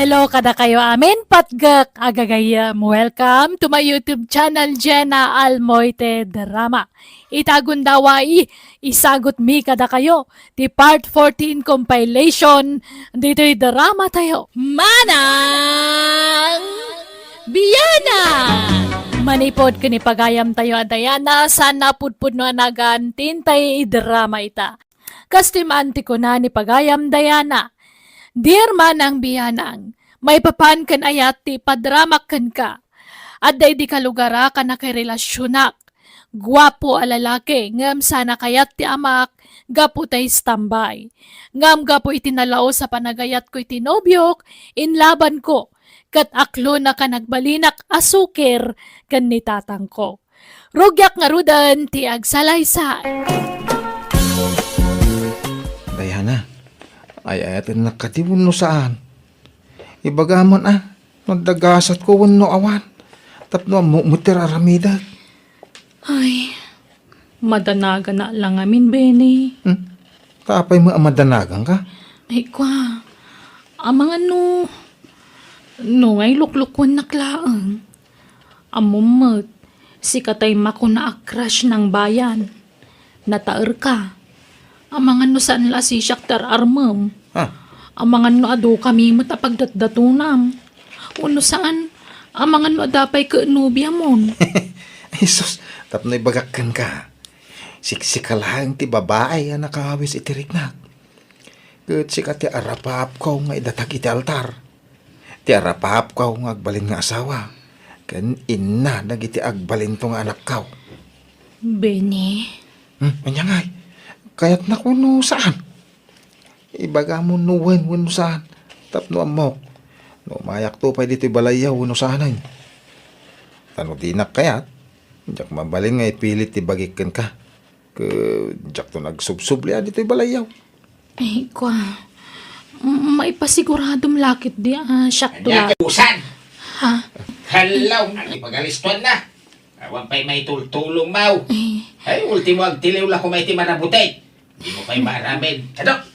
Hello kada kayo amin patgak agagayam. Welcome to my YouTube channel Jenna Almoite Drama. Itagundawai isagot mi kada kayo di part 14 compilation dito'y drama tayo. Manang Biyana! Manipod ko ni pagayam tayo adayana sana pudpud no anagan tintay drama ita. Kastimanti ko na ni pagayam dayana. Dear manang biyanang, may papan kan ayat ti padramak kan ka. At day di kalugara ka na kay relasyonak. Gwapo a lalaki, ngam sana kayat ti amak, gapo tay stambay. Ngam gapo itinalao sa panagayat ko itinobyok, inlaban ko. Kat aklo na ka nagbalinak asukir kan ni tatang ko. Rugyak nga rudan ti agsalaysay. Dayana. Ay nakatiwon no saan. Ibagaman nagdagasat ko no awan. Tapno mutir aramidag. Ay, madanaga na lang amin, Benny. Tapay mo madanagan ka? Ay, kwa. Amang ano, no ay luklukon na klaang. Amumot, si katay mako na akrash ng bayan. Nataer ka. Amang ano saan la si Shakhtar Armam. Amang ano ado kami matapagdatdatunam. Uno saan, amang ano adapay ka nubya mon. Ay sus, tapno ibagakan ka. Siksika lang ti babae ang nakawis itirik na. Kat sika ti arapap ko nga idatag iti altar. Ti arapap ko nga agbalin nga asawa. Kan ina nagiti agbalin to nga anak ko. Benny. Manyangay. Kaya't na kuno saan? Ibaga mo nuwen wano saan. Tapno amok. No mayak to pa dito balayaw wano saanan. Tano dinak kayat. Diyak mabaling nga ipilit ibagikan ka. Diyak to nagsubsubli dito balayaw. Ay, kwa. Maipasiguradong lakit di Shakhtar. Kanya kabusan! Ha? Hello! Ang ipagalistuan na! Awan pa'y may tultulong mau. Ay, ultimo agtiliw lang kung may timarabutay. Di mo pa'y maramin. Ano?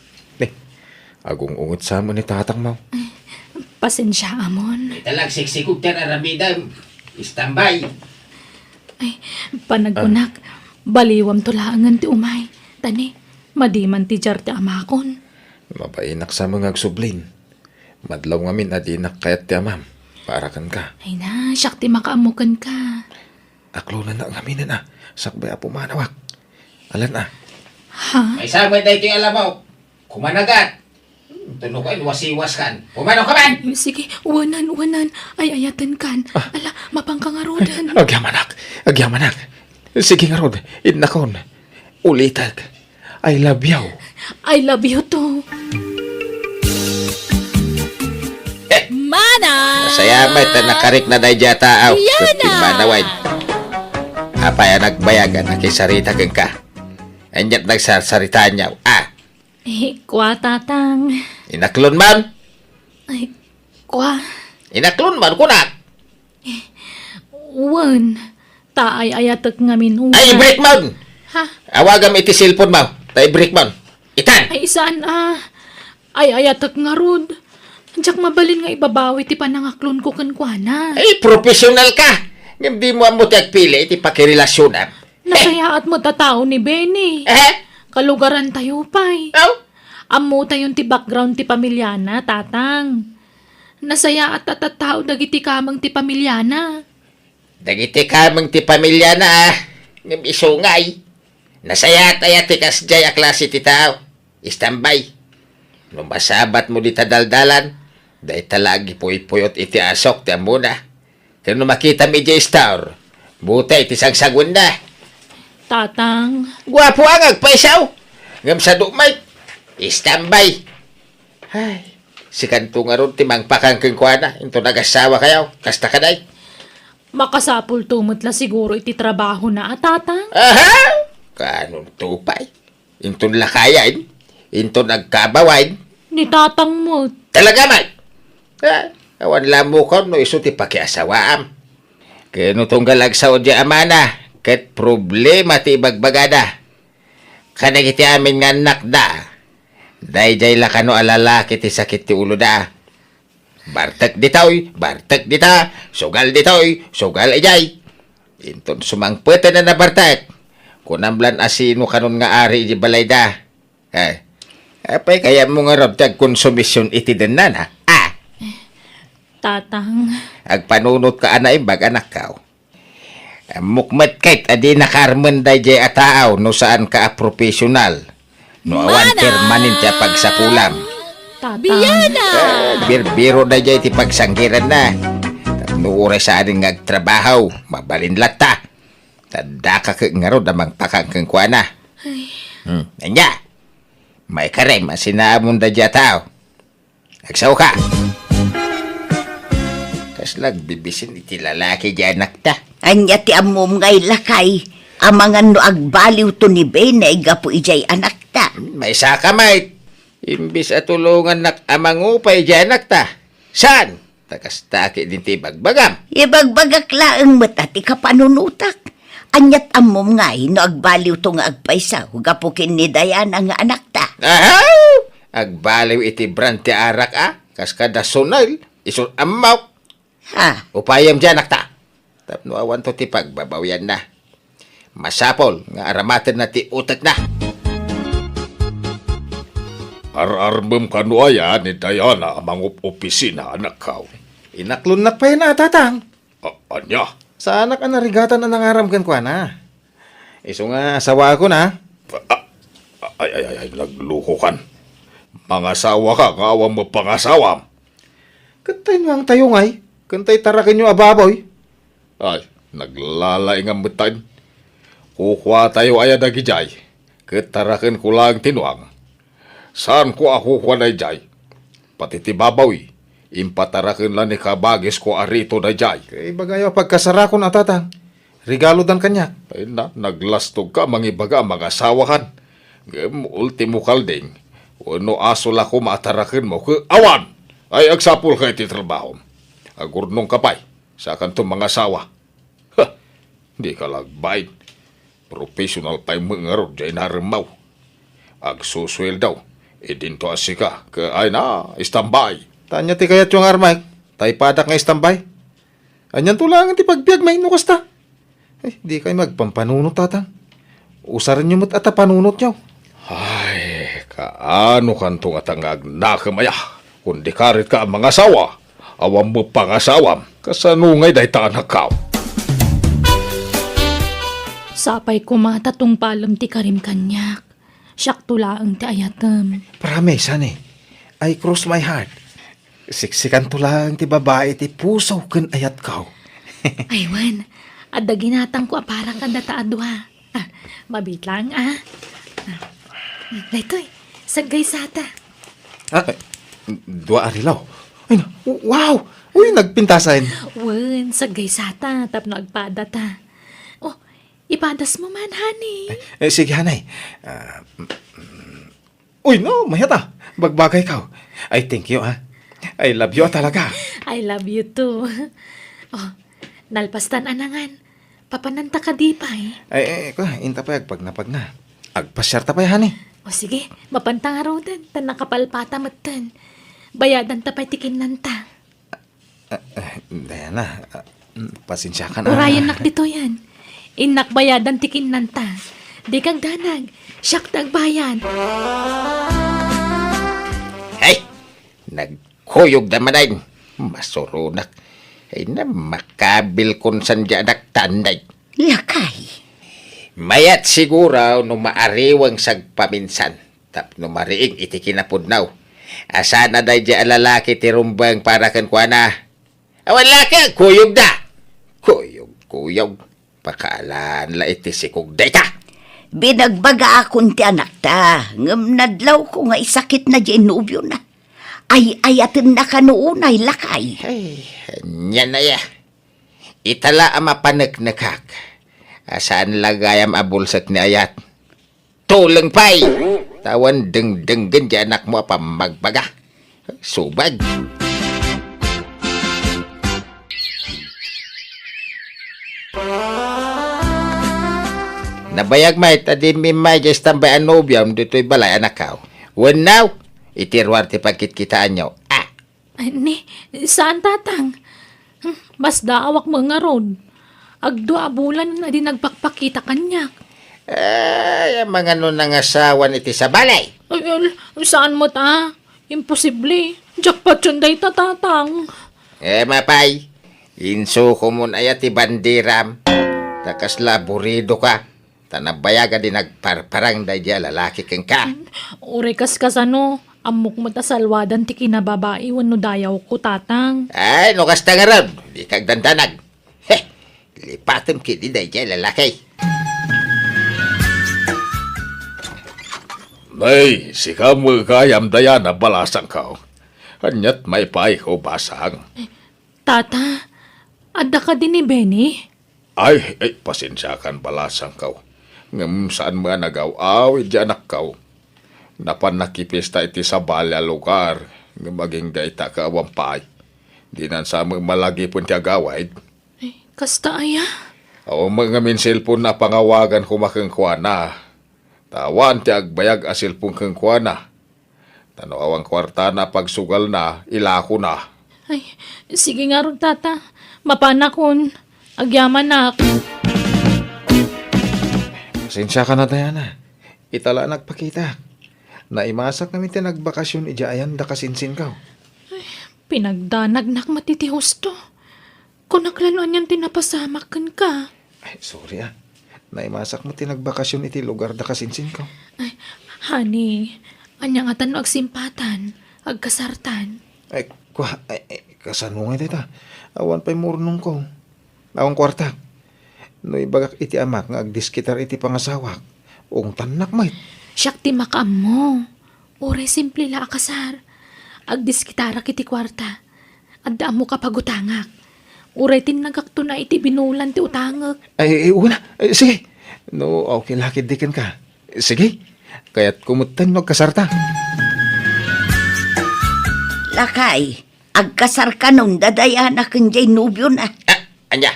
Agong ungot sa mo ni tatang mo. Pasensya, Amon. May talag siksikog tan aramida. Istambay. Ay, panagunak. Baliwam tulaangan ti umay. Tani, madiman ti jar ti amakon. Mapainak sa mga agsublin. Madlaw ngamin adinak kayat ti amam. Parakan ka. Ay na, syakti makaamukan ka. Aklo na ngamin na. Sakbay apo manawak. Alan Ha? May samay na ito yung alam mo. Kumanagat. Tunog kayo, wasiwas kan. Pumano ka man! Sige, uwanan. Ay, ayatan kan. Ala, mapangkangarodan. Agyamanak. Sige nga rod. Idnakon. Ulitag. I love you. I love you too. Mana! Masaya may nakarik na dahi jata aw. Yana! Manaway. Apay nagbayagan na kisarita kang ka. Anyat nagsasarita niya. Kwa tatang. Inaklon man. Ay, kwa. Inaklon man kunak. Wan. Taay ayatak ngamin una. Ay, break man. Ha? Awagam iti cellphone mo. Tay break man. Itan. Ay, saan Ay, ayatak nga rod. Diyak mabalin nga ibabawi ti panangaklon ko kan kwa na. Ay, professional ka. Hindi mo ang muti agpili iti pakirelasyon am. Nasaya at mo tatao ni Benny. Kalugaran tayo pa'y. Aw? Amo tayon ti background ti pamilyana, tatang. Nasaya at tatatao dagiti kamang ti pamilyana. Dagiti kamang ti pamilya na ng isungay. Nasaya at ayati kasjay a klase ti tao. Istambay. Nung masabat mo di tadaldalan, dahi talagi puy-puyot iti asok ti amuna. Kaya makita mi di star, buta iti sagsagwan na. Tatang. Gwapo ang agpaisaw. Ngam sa dumay. Istambay. Ay, si kanto nga ron timang pakangking kwa na. Into nag-asawa kayaw. Kasta ka day. Makasapul tumutla siguro iti trabaho na, tatang. Aha! Kanong tupay. Into lakayan. Into nagkabawain. Ni tatang mo. Talaga man. Awan lang mo ko no iso ti pakiasawaam. Kaya no tong galagsaw di amana. Ket problema ti bagbagada. Kanagiti amin nga anak da. Dayjay lakano alalaki ti sakit ti ulo da. Bartek ditoy, bartek dita, sugal ditoy, sugal ijay. Inton sumangpeta na na bartek. Kunamblan asino kanon nga ari di balay da. Apay kaya mo nga rod tag konsumisyon iti denan ha? Tatang, Agpanunot ka anay bag anak kao. Mukmet kait adi nakarmen day jay ataaw no saan ka profesional. No awan permanen ti pagsakulam. tatang. Biyana! Birbiro day jay ti pagsanggiran na. No oras sa aning agtrabaho, mabalin lata. Tanda ka nga rod amang pakang kuana. Anya, may karem asinaamon day jay ataaw. Agsaw ka. Kaslag bibisin iti lalaki di anak ta. Anya ti amom ngay lakay. Amangan no agbaliw to ni Ben na igapo ijay anak ta. May saka mate. Imbis at tulungan nak amang upay di anak ta. Saan? Takas taki din ti bagbagam. Ibagbagak laeng mata ti kapanunutak. Anyat amom ngay no agbaliw to nga agpaysa. Hugapukin ni Diana nga anak ta. Ahaw! Agbaliw iti brand ti arak Kas kada sunal. Isun amaw. Ha? Upayam di anak ta. Tapno awan to ti pagbabawian na. Masapol nga aramaten na ti utak na. Ararmem kanuaya ni Diana amang opisina anak kao. Inaklon na pa yun na, tatang. Anya? Sa anak ang narigatan na nangaramkan ko na. Iso nga, sawa ko na. Ay, nagluko kan. Mangasawa ka, nga awang mo pangasawam. Kantay nyo ang tayo ngay. Kantay tarakin nyo ababoy. Ay, naglalaing ang betain. Kukuha tayo ay nagijay. Ketarakin ko lang tinuang. Saan ko ako kuha na jay? Pati ti babawi. Impatarakin lang ni kabagis ko arito na jay. Kay bagayo pagkasara ko na, tatang. Regalo dan kanya. Ay na, naglastog ka mangibaga mga asawakan. Ultimo kalding. Uno asol ako maatarakin mo ke awan. Ay agsapul ka iti trabaho. Agurnong kapay. Sa kanto mga asawa. Ha! Di ka lagbain. Professional pa'y mga dyan naramaw. Agsuswel daw. Idinto asika. Ka ay na, istambay. Tanya ti kayat yung armay. Tay padak nga istambay. Anyan tulangan ti pagbiag may nukas ta. Eh, di kayo magpampanunot, tatang. Usarin nyo mo't ata panunot nyo. Ay, kaano kanto nga tangag nakamaya. Kundi karit ka ang mga asawa. Awam mo pangasawam. Kasanungay dahi tanak kao. Sapay kumatatong palam ti karim kanyak. Siyak tulaang ti ayatem. Promise, honey. I cross my heart. Siksikan tulang ti babae ti puso ken ayat kaw. Aywan, adda ginatang ko parang kanda taadwa. Mabit lang Daytoy, sagay sata. Dua arilaw. Ay, wow! Uy, nagpintasan. Wen, sagay sata, tapno agpada ta. Oh, ipadas mo man, honey. Sige, hanay. Uy, no, mayata. Bagbagay kaw. I thank you, ha. I love you talaga. I love you too. Oh, nalpastan anangan. Papananta ka di pa Inta pa pag na. Agpasyarta pa, honey. O sige, mapantang arodan. Tan nakapalpata matan. Bayadan ta pa'y tikin nanta. Diana, pasensya ka na. Urayan nak dito yan. Inak bayadan tikin nanta. Di kang danag. Siyak tagbayan. Ay! Nagkuyog naman ay. Masurunak. Ay na makabil kon sandya nagtanday. Lakay. Mayat siguro no maariwang sagpaminsan. Tapno mariing iti kinapudnaw. Asa na day di alalaki ti rumbang para kan kuana. Awan laki, kuyog da. Kuyog. Pakaalan la iti sikog day ta. Binagbaga akong ti anak ta. Ngam nadlaw ko nga isakit na dyan nubyo na. Ay ayatin na kanuunay lakay. Ay, yan na ya. Itala ang mapanagnakak. Asaan lagayam abulsak ni ayat. Tulang pay. Tawan deng-denggan di anak mo pamagbaga. Subag. Nabayag may tadi mi may just tambay anobyam dito'y balay anak kao. When now, itirwar ti pagkitkitaan nyo. Ni, saan tatang? Mas daawak mo nga ron. Agdua bulan na din nagpakpakita kanya. Ay, ang mga nangasawan iti sa balay. Ay, saan mo ta? Imposible. Jackpot yun day tatang. Mapay, inso ko mun ayat ti bandiram. Takas laburido ka. Tanabayaga din nagparparang da dya lalaki keng ka. Ure kas ano, amok mo ta salwadan ti kinababae wano dayaw ko tatang. Ay, no kasta nga ron. Di kag dandanag. Heh, lipatom kiti da dya lalaki. Nay, si kamu kayam daya na balasang ka. Anyat may pay ko basang. Tata, ada ka din ni Benny? Ay, pasensya kan balasang ka. Ngam saan mga nagaw-aw, di anak ka. Napan nakipista iti sa balya lugar. Ngam maging gaita ka awang pay. Di nan sa mga malagi pun ti agawid. Kasta aya? O mga min cellphone na pangawagan kumakengkwana. Tawan ti agbayag a cellphone kengkwana. Tano awang kwarta na pagsugal na, ilako na. Ay, sige nga ron tata. Mapanakon. Agyaman na ako. Pasensya ka na, Diana. Itala nagpakita. Naimasak namin ti nagbakasyon ijaayan da kasinsin ka. Pinagdanagnak matiti husto. Kung naklanuan yan tinapasamakan ka. Ay, sorry ah. Naimasak mo ti nagbakasyon iti lugar da kasinsin ka. Ay, honey, anya nga tano agsimpatan, agkasartan. Ay, kasanungay dita. Awan pa'y murnong ko. Awang kwarta. No ibagak iti amak nga agdiskitar iti pangasawak. Ung tanak may. Siyak ti makam mo. Ure simple la akasar. Agdiskitara kiti kwarta. Adda mo kapagutangak. Ure tinagakto na iti binulan ti utangak. Ay, una. Ay, sige. No, okay lakid dikan ka. Sige. Kaya't kumutan magkasarta. Lakay, agkasar ka nung dadaya na kanjay nubyo na. Anya,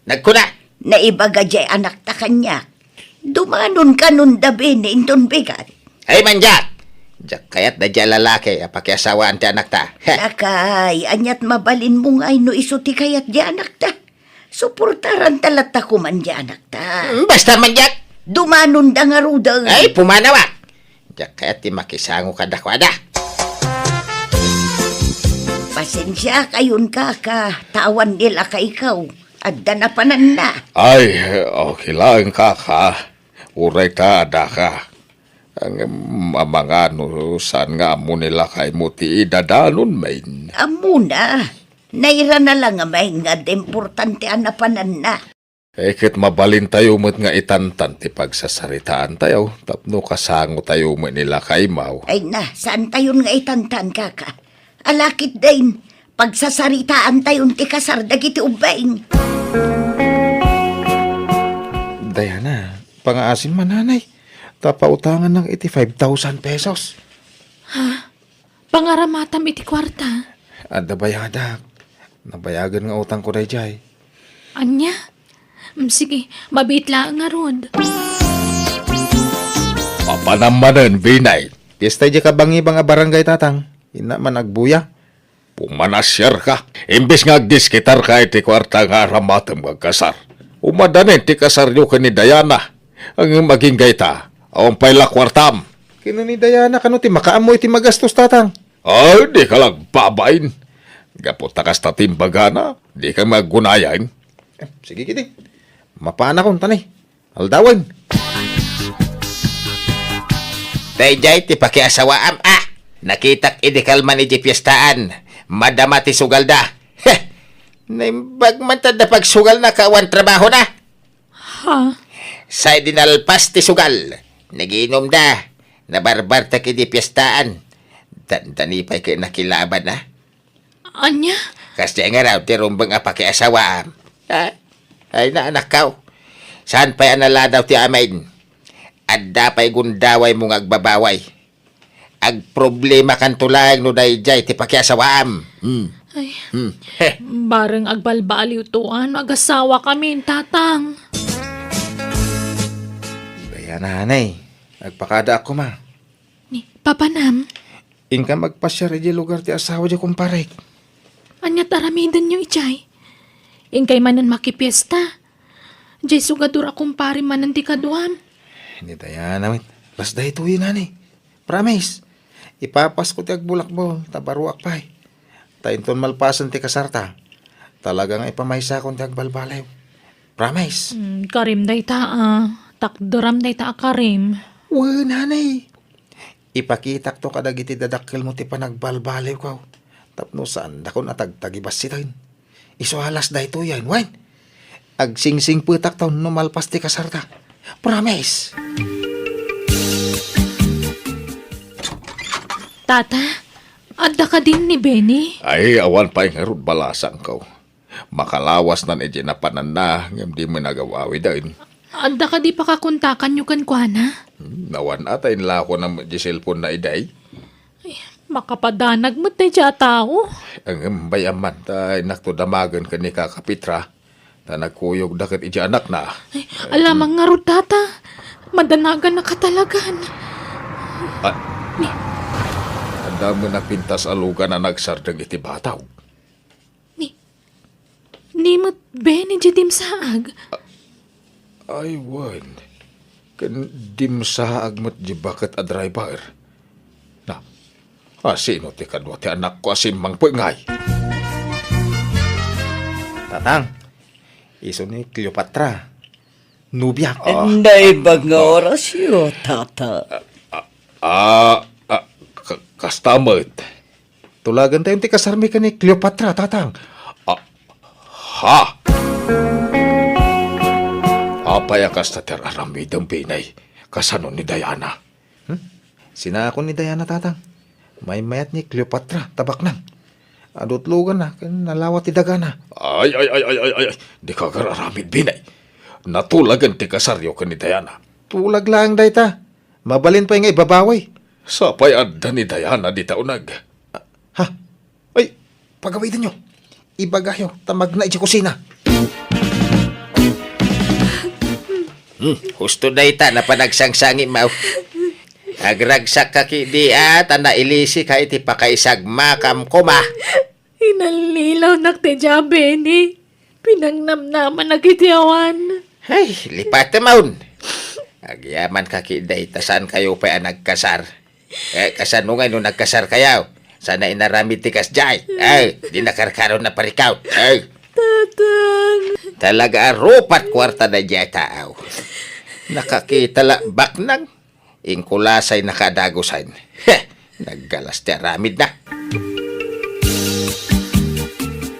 nagkuna. Naibaga jay anak ta kanya. Dumanon ka nun dabi ni indon bigat. Ay manjak. Jak kayat da dya lalaki, pakiasawaan ti anak ta. Heh. Lakay, anyat mabalin mo nga no iso ti kayat di anak ta. Suportaran talat ta kuman di anak ta. Basta manjak. Dumanon da nga rudang. Ay, pumanawa. Jak kayat ti makisango kadakwada. Pasensya kayon ka. Tawan nila ka ikaw. Adda na panan na. Ay, okay lang kaka. Uray ka, ada ka. Ang mga saan nga mo nila kay mo ti idadanon main. Amuna. Naira na lang nga may nga importante na panan na. Kit mabalin tayo mo't nga itantan ti pagsasaritaan tayo. Tapno kasango tayo mo nila kay mau. Ay na, saan tayon nga itantan kaka? Alakit din. Pagsasaritaan tayon ti kasardag iti ubaing. Diana, pangaasin mananay. Tapautangan ng iti 5,000 pesos. Pangaramatam iti kwarta. Adda bayadak. Nabayagan nga utang ko dayjay. Anya? Sige, mabit lang nga ron. Papanamanan, Binay. Pista di ka bangi nga barangay tatang. Ina man nagbuya. Pumanasyar ka. Imbis nga agdiskitar ka iti kwarta nga ramatam magkasar. Umadanin ti kasaryo ka ni Diana. Ang maging gayta, awang payla kwartam. Kino ni Diana kano ti makaamoy ti magastos tatang. Ay, di ka lang babain. Gapot takas ta timbagana, di ka maggunayan. Sige kiti. Mapana kon tanay. Aldawan. Dayjay ti pakiasawaam. Nakitak idikalman iti piyestaan. Madama ti sugal da. Heh. Naimbag man tad na pagsugal na kawan trabaho na. Ha? Sa dinalpas ti sugal. Nagiinom da. Nabarbar ta kiti piyestaan. Dandanipay kayo nakilaban na. Anya? Kasi nga raw, ti rumbang pakiasawaam. Ay na anak kaw. Saan pa'y anala daw ti amain? Adda pa'y gundaway mong agbabaway. Ag problema kan tulang no dayjay ti pakiasawaam. Ay, Heh. bareng agbalbaliw tuan, mag-asawa kami, tatang. Diana, nanay. Nagpakada ako ma. Ni, papanam? Ingka magpasyar di lugar ti asawa di kumpare. Anya taramidan nyo ichay. Ingkay manan makipiesta. Jay sugadur akong pari manan ti kaduam. Hindi tayo namin. Las dahi tuwi na ni. Promise. Ipapas ko ti agbulakbol. Tabaruak pa eh. Tainton malpasan ti kasarta. Talagang ipamaysa kong ti agbalbalew. Promise. Karim day taa. Takduram day taa karim. Nanay. Ipakitak to kadag iti dadakkel mo ti panagbalbalew ko. Tapno saan dakon atagtagibas sitain. Iso halas dahi to yan. Wan. Agsingsing putak taon numalpas ti kasarta. Promise. Tata, adda ka din ni Benny. Ay, awan pa yung harod balasang ko. Makalawas na ni Jinapanan na, ngam di mo nagawawi din. Adda ka di pa kakuntakan nyo kan kuana. Nawan atay nila ako ng cellphone na iday. Makapadanag mo tayo siya tao. Ang bayaman tay nakto damagan ka ni kakapitra. Na nagkuyog dakat iti anak na. Ay, alamang nga ro, tata. Madanagan na katalagan. Ang dami na pintas alugan na nagsardang iti bataw. Ni mo't Benny jidim saag. Ay, wan. Kan dim sa agmat di bakit a driver. Na, sino ti kadwa ti anak ko asimang pengay. Tatang. Iso ni Cleopatra. Nubya. Nay ba nga oras yun, tata? Kastamot. Tulagan tayong ti kasarmi ka ni Cleopatra, tatang. Ha? Apay akas na teraramid ang pinay. Kasano ni Diana. Sinako ni Diana, tatang. May mayat ni Cleopatra, tabak nang. Adutlugan na, nalawat ti daga na. Ay. Di ka kararamid binay. Natulagan ti kasaryo ka ni Diana. Tulag lang, dayta. Mabalin pa yung ibabaway. Sapay adda ni Diana di taunag. Ha? Ay, pagawitin nyo. Ibagayo, tamag na iti kusina. Husto day ta na panagsangsangi mau. Agragsak ka ki di na ilisi ka iti pakaisagma kam kuma. Inalilaw nakteja, Benny. Pinangnamnaman nagitiawan. Ay, lipat maun. Agyaman ka ki day tasan kayo pa nagkasar. Kasan mo nga nung nagkasar kayaw. Sana inaramid ti kasjay. Ay, di nakarkaroon na parikaw. Ay. Tatang. Talaga arupat kwarta na diya tao. Nakakita la baknang. Ingkulasay nakadagusan. Naggalas ti aramid na.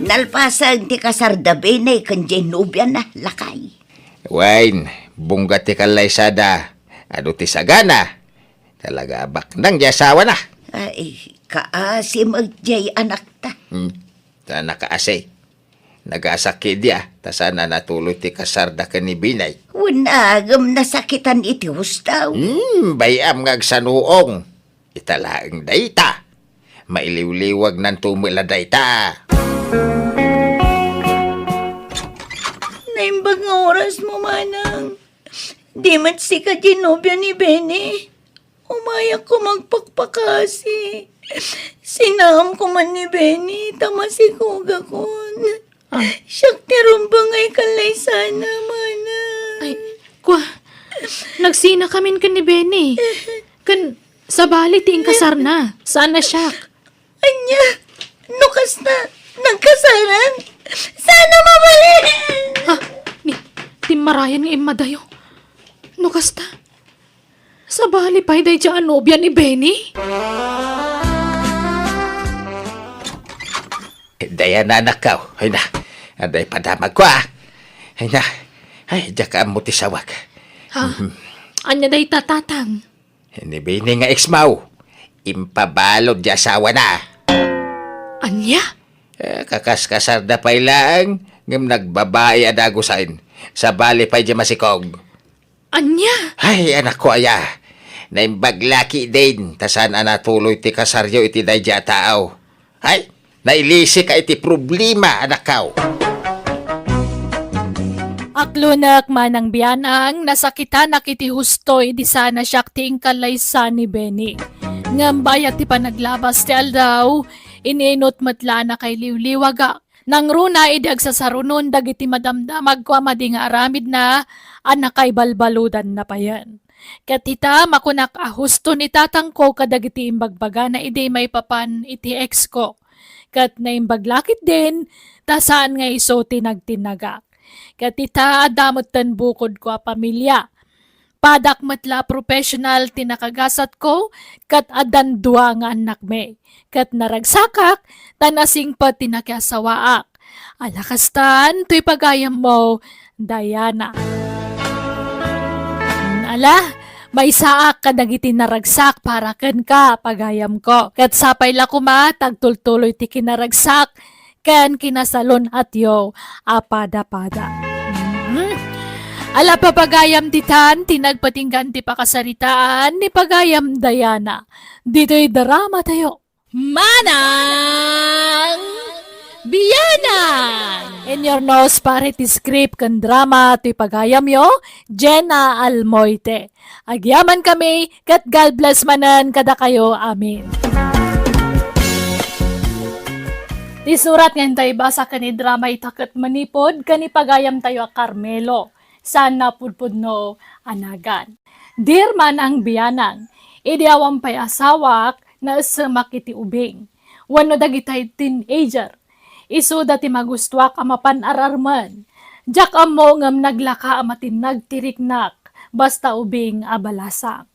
Nalpasag ti kasarda Benny kan Jenubia na lakay. Wine, bunggat ti kalaysada. Ano ti sagana? Talaga baknang diya asawa na. Ay, kaasi magjay anak ta. Ta nakaasay. Nagasakit dia. Tasana natuloy ti kasarda ka ni Binay. Unagam nasakitan iti hustaw. Bayam ngagsanuong. Italaang dayta. Mailiwliwag ng tumila dayta. Naimbag nga oras mo, manang. Di mat si ka ginobya ni Benny. Umayak ko magpakpakasi. Sinaham ko man ni Benny, tamasikuga kon. Siyak tirumbang ay kalay sana, manang. Ay, kwa. Nagsina kamin kan ni Benny. Kan sa bali ti kasar na. Sana siya. Anya, nukas na, nagkasaran. Sana mabalik! Ha? Ni timarayan ni Imadayo. No kasta. Sa bali pa'y day dyan nobya ni Benny? Daya na anak ka. Ay na. Aday padamag ko Ay na. Ay, diya ka mo ti sawag. Ha? Anya day tatatang. Ni Bini nga ex-maw. Impabalod di asawa na. Anya? Kakaskasar na pa ilang. Ngam nagbabae adagusain. Sa bali pa'y di masikog. Anya? Ay, anak ko aya. Naimbaglaki din. Tasan natuloy ti kasaryo iti day di tao. Ay, nailisi ka iti problema, anak kao. Aklunak manang biyanang nasakitan nakiti hustoy di sana siyak ting kalaysa ni Benny. Ngambaya ti panaglabas ti aldaw, ininot matla na kay liwliwaga. Nang runa idag sa sarunon dagiti madamdamag kwa madi nga aramid na anak kay balbaludan na pa yan. Katita makunak ahusto ni tatangko kadagiti imbagbaga na ide may papan iti ex ko. Kat na imbaglakit din, tasaan nga iso tinagtinagak. Katita adamot tan bukod ko a pamilya. Padak matla professional tinakagasat ko, kat adan dua nga anak me. Kat naragsakak, tanasing pa tinakyasawaak. Alakastan, to'y pagayam mo, Diana. Ala, may saak ka dagiti naragsak para ken ka, pagayam ko. Kat sapay la kuma, tagtultuloy ti kinaragsak, ken kinasalon at yo, apada-pada. Ala papagayam titan, tinagpatinggan ti pakasaritaan ni pagayam Diana. Dito'y drama tayo. Manang Biyanan! In your nose pare ti script kan drama ti pagayam yo, Jenna Almoite. Agyaman kami, kat God bless manan kada kayo. Amin. Di surat ngayon tayo basa kani drama itakat manipod, kani pagayam tayo a Carmelo. Sana pudpud no anagan. Dear man ang biyanang, idiawang pay asawak na sumakiti ubing. Wano dagitay teenager. Isu dati magustuak amapan ararman. Jak amo ngam naglaka amatin nagtiriknak, basta ubing abalasang.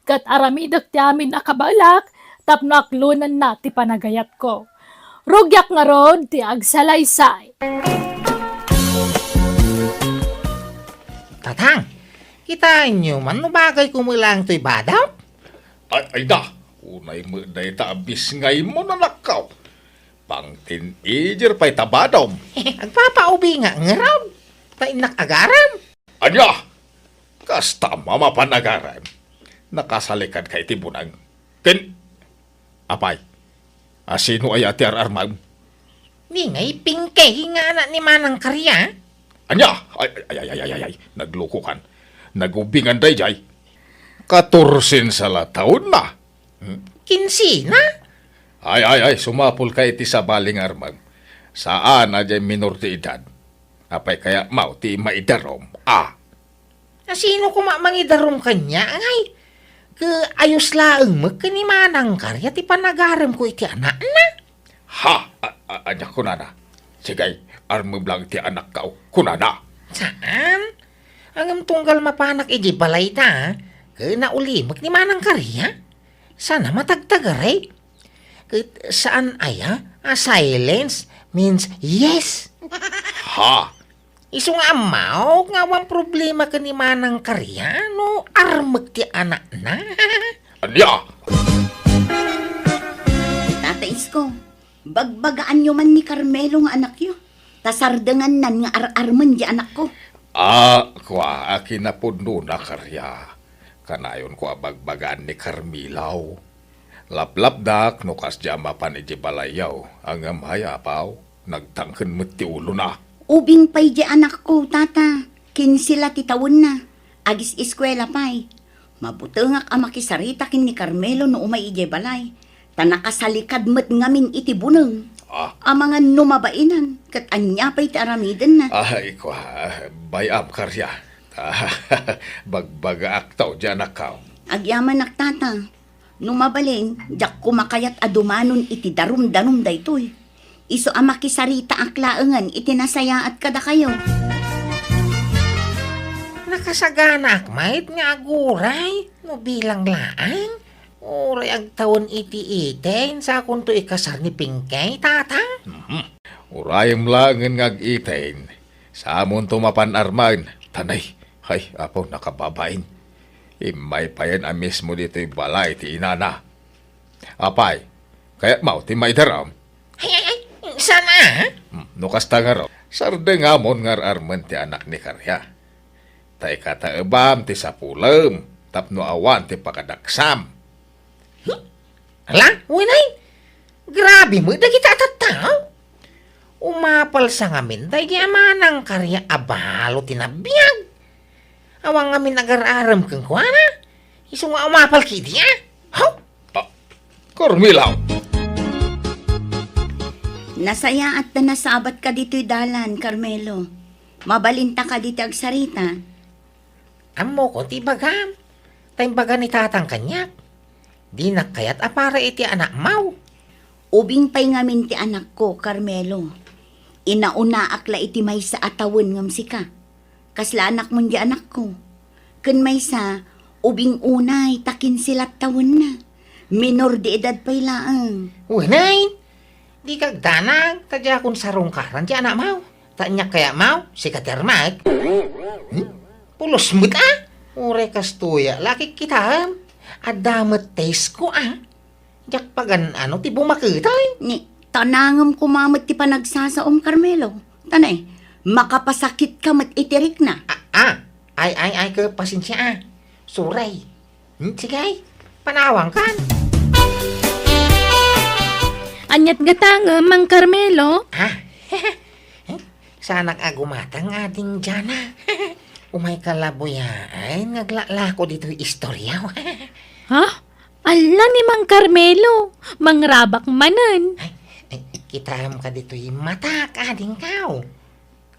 Kat aramidak ti amin akabalak, tapnak lunan na ti panagayat ko. Rugyak nga rod ti agsalaysay. Tatang, kitain nyo man no bagay kumulang to'y badaw? Ay da, unay mo day taabis ngay mo na nakaw. Pang teenager pa'y tabadom. Agpapaubi nga ngaraw. Tainak agaram. Anya, kasta mamapanagaran. Nakasalikan kay tibunang. Apay, asino ay ati ararmag? Di nga'y pingkay nga anak ni Manang Karya. Anya, ay, nagluko kan. Nagubingan day jay. 14 sala taon na. Kinsina? Ay, sumapol kay ti sa baling armag. Saan na jay minor ti edad? Apay kaya mau ti maidarom. Sino kumamangidarom kanya? Ngay, ayos laang magkani Manang Karya ti panagaram ko iti anak na. Ha, anya kunana. Sigay, armag lang ti anak ka kunana. Saan? Ang tunggal mapanak iji balay ta, kaya ulimag ni Manang Karya. Sana matagtagaray. Saan aya? Silence means yes. Ha, Isu nga amaw, nga wang problema ka ni Manang Karya, no armag ti anak na. anya. Tata Isko, bagbagaan nyo man ni Carmelo nga anak yo. Tasardangan nan nga ar-arman di anak ko. Kwa akin na puno na karya. Kanayon ko abagbagaan ni Carmilaw. Laplap dak no kasya mapan iji balayaw. Ang amaya paw, nagtangken mo ti ulo na. Ubing pa'y di anak ko, tata. Kinsila ti tawon na. Agis eskwela pa'y. Mabutengak ang makisarita kin ni Carmelo no umay ije balay. Tanakasalikad met ngamin iti buneng. Ang mga numabainan, kat anya pa'y ti aramidan na. Ay kwa, bayam karya. Bagbaga aktaw dyan akaw. Agyaman naktata. Numabalin, jak kumakayat adumanon iti darum-darum daytoy. Iso ang makisarita aklaangan iti nasaya at kada kayo. Nakasaganak mait nga aguray, no bilang laang. Uray ag taon iti-iten sa kunto ikasar ni Pingkay, tatang. Urayam langan ngag-itain. Sa amon tumapan arman. Tanay, hay, apo, nakababain. Imay pa yan ang mismo dito'y balay ti inana. Apay, kaya mau ti maidaram. Ay, sana? No kasta nga raw, sarde nga mon ngar arman ti anak ni Karya. Tay kataebam ti sapulem, tapno awan ti pakadaksam. Ala, winay, grabe mo, dagita tataw. Umapal sa ngamin, day Manang Karya abalo tinabiyag. Awang ngamin agar-aram kang kuwana. Iso nga umapal kiti, ha? How? Carmela! Nasaya at na nasabat ka dito'y dalan, Carmelo. Mabalinta ka dito ag sarita. Amo ko ti bagam. Tayong baga ni tatang kanyak. Di na kayat apara iti anak mau. Ubing pa'y ngamin ti anak ko, Carmelo. Inauna akla iti may sa atawon ngam sika. Kasla anak mo di anak ko. Kun may sa, ubing unay, takin silat tawon na. Minor di edad pa'y laang. Unay! Di kag danag, tadya kung sarong karan ti anak mau. Tanyak kaya mau, si katermag. Pulos mo't Ure kastuya, laki kita. Adamat taste ko Jak pagan ano ti bumakitay. Ni, tanangam kumamot ti panagsasaom, Carmelo. Tanay, makapasakit ka mat itirik na. Ay, ke pasensya Suray. Sige, panawang kan. Anyat gatang, Mang Carmelo. Sanak agumatang ating dyan Umay kalabuya ay naglala ko dito istorya. Ha? Ala ni Mang Carmelo. Mangrabak manan. Kitam ka dito mata ading kao.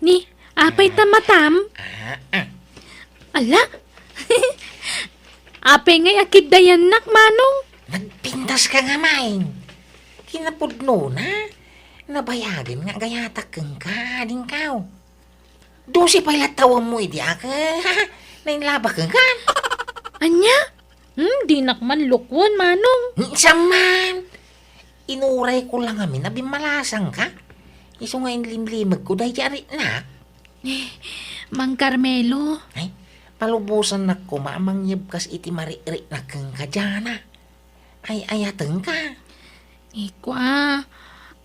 Ni, apay tamatam. Ala? Apay ngay akid dayan nak, Manong. Nagpintas ka nga main. Kinapudno na. Nabayagin nga gayatak kang ka ading kao. Dosi pa'y latawang mo idi ka. Nainlaba kang ka. Anya? Di nakman lukwon, Manong. Saman. Inuray ko lang amin na bimalasang ka. Iso ngayon limlimag ko dahi jari na. Mang Carmelo. Ay, palubusan na ko maamang yibkas iti mari-ri na kang kadyana. Ay, ayateng ka. Ikwa,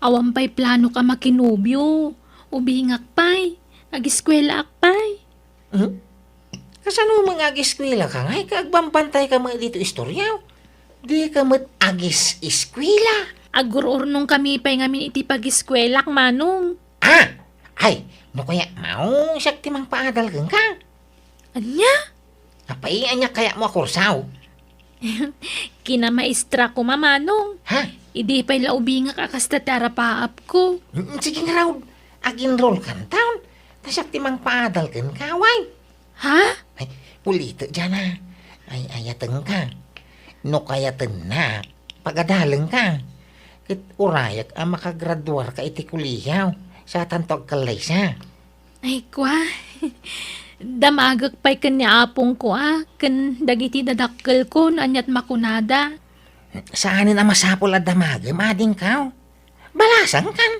awan pa'y plano ka makinubyo. Ubingak pa'y. Agiskwela akpay. Kasano mga agis nila ka ngay kaagbambantay ka mga dito istoryaw? Di ka mat agis iskwila. Agururnong kami pa'y ngamin iti pagiskwelak, Manong. Ay, no kaya maong siyak timang paadal kang ka. Anya? Apay, anya kaya mo kursaw? Kinamaestra ko, Manong. Idi pa'y laubingak akasta tarapaap ko. Sige nga raw, agin roll kan taon. Nasyak timang paadal kang kaway. Ha? Ay, ulito dyan Ay, ayateng ka. No kayaten na, pagadalang ka. Kit urayak ang makagraduar ka iti kuliyaw sa tantog kalay siya. Ay, kwa. Damagak pa'y kanyapong ko, Kan dagiti dadakkel ko, anyat makunada. Saanin ang masapol at damagam, ading kao? Balasang kan.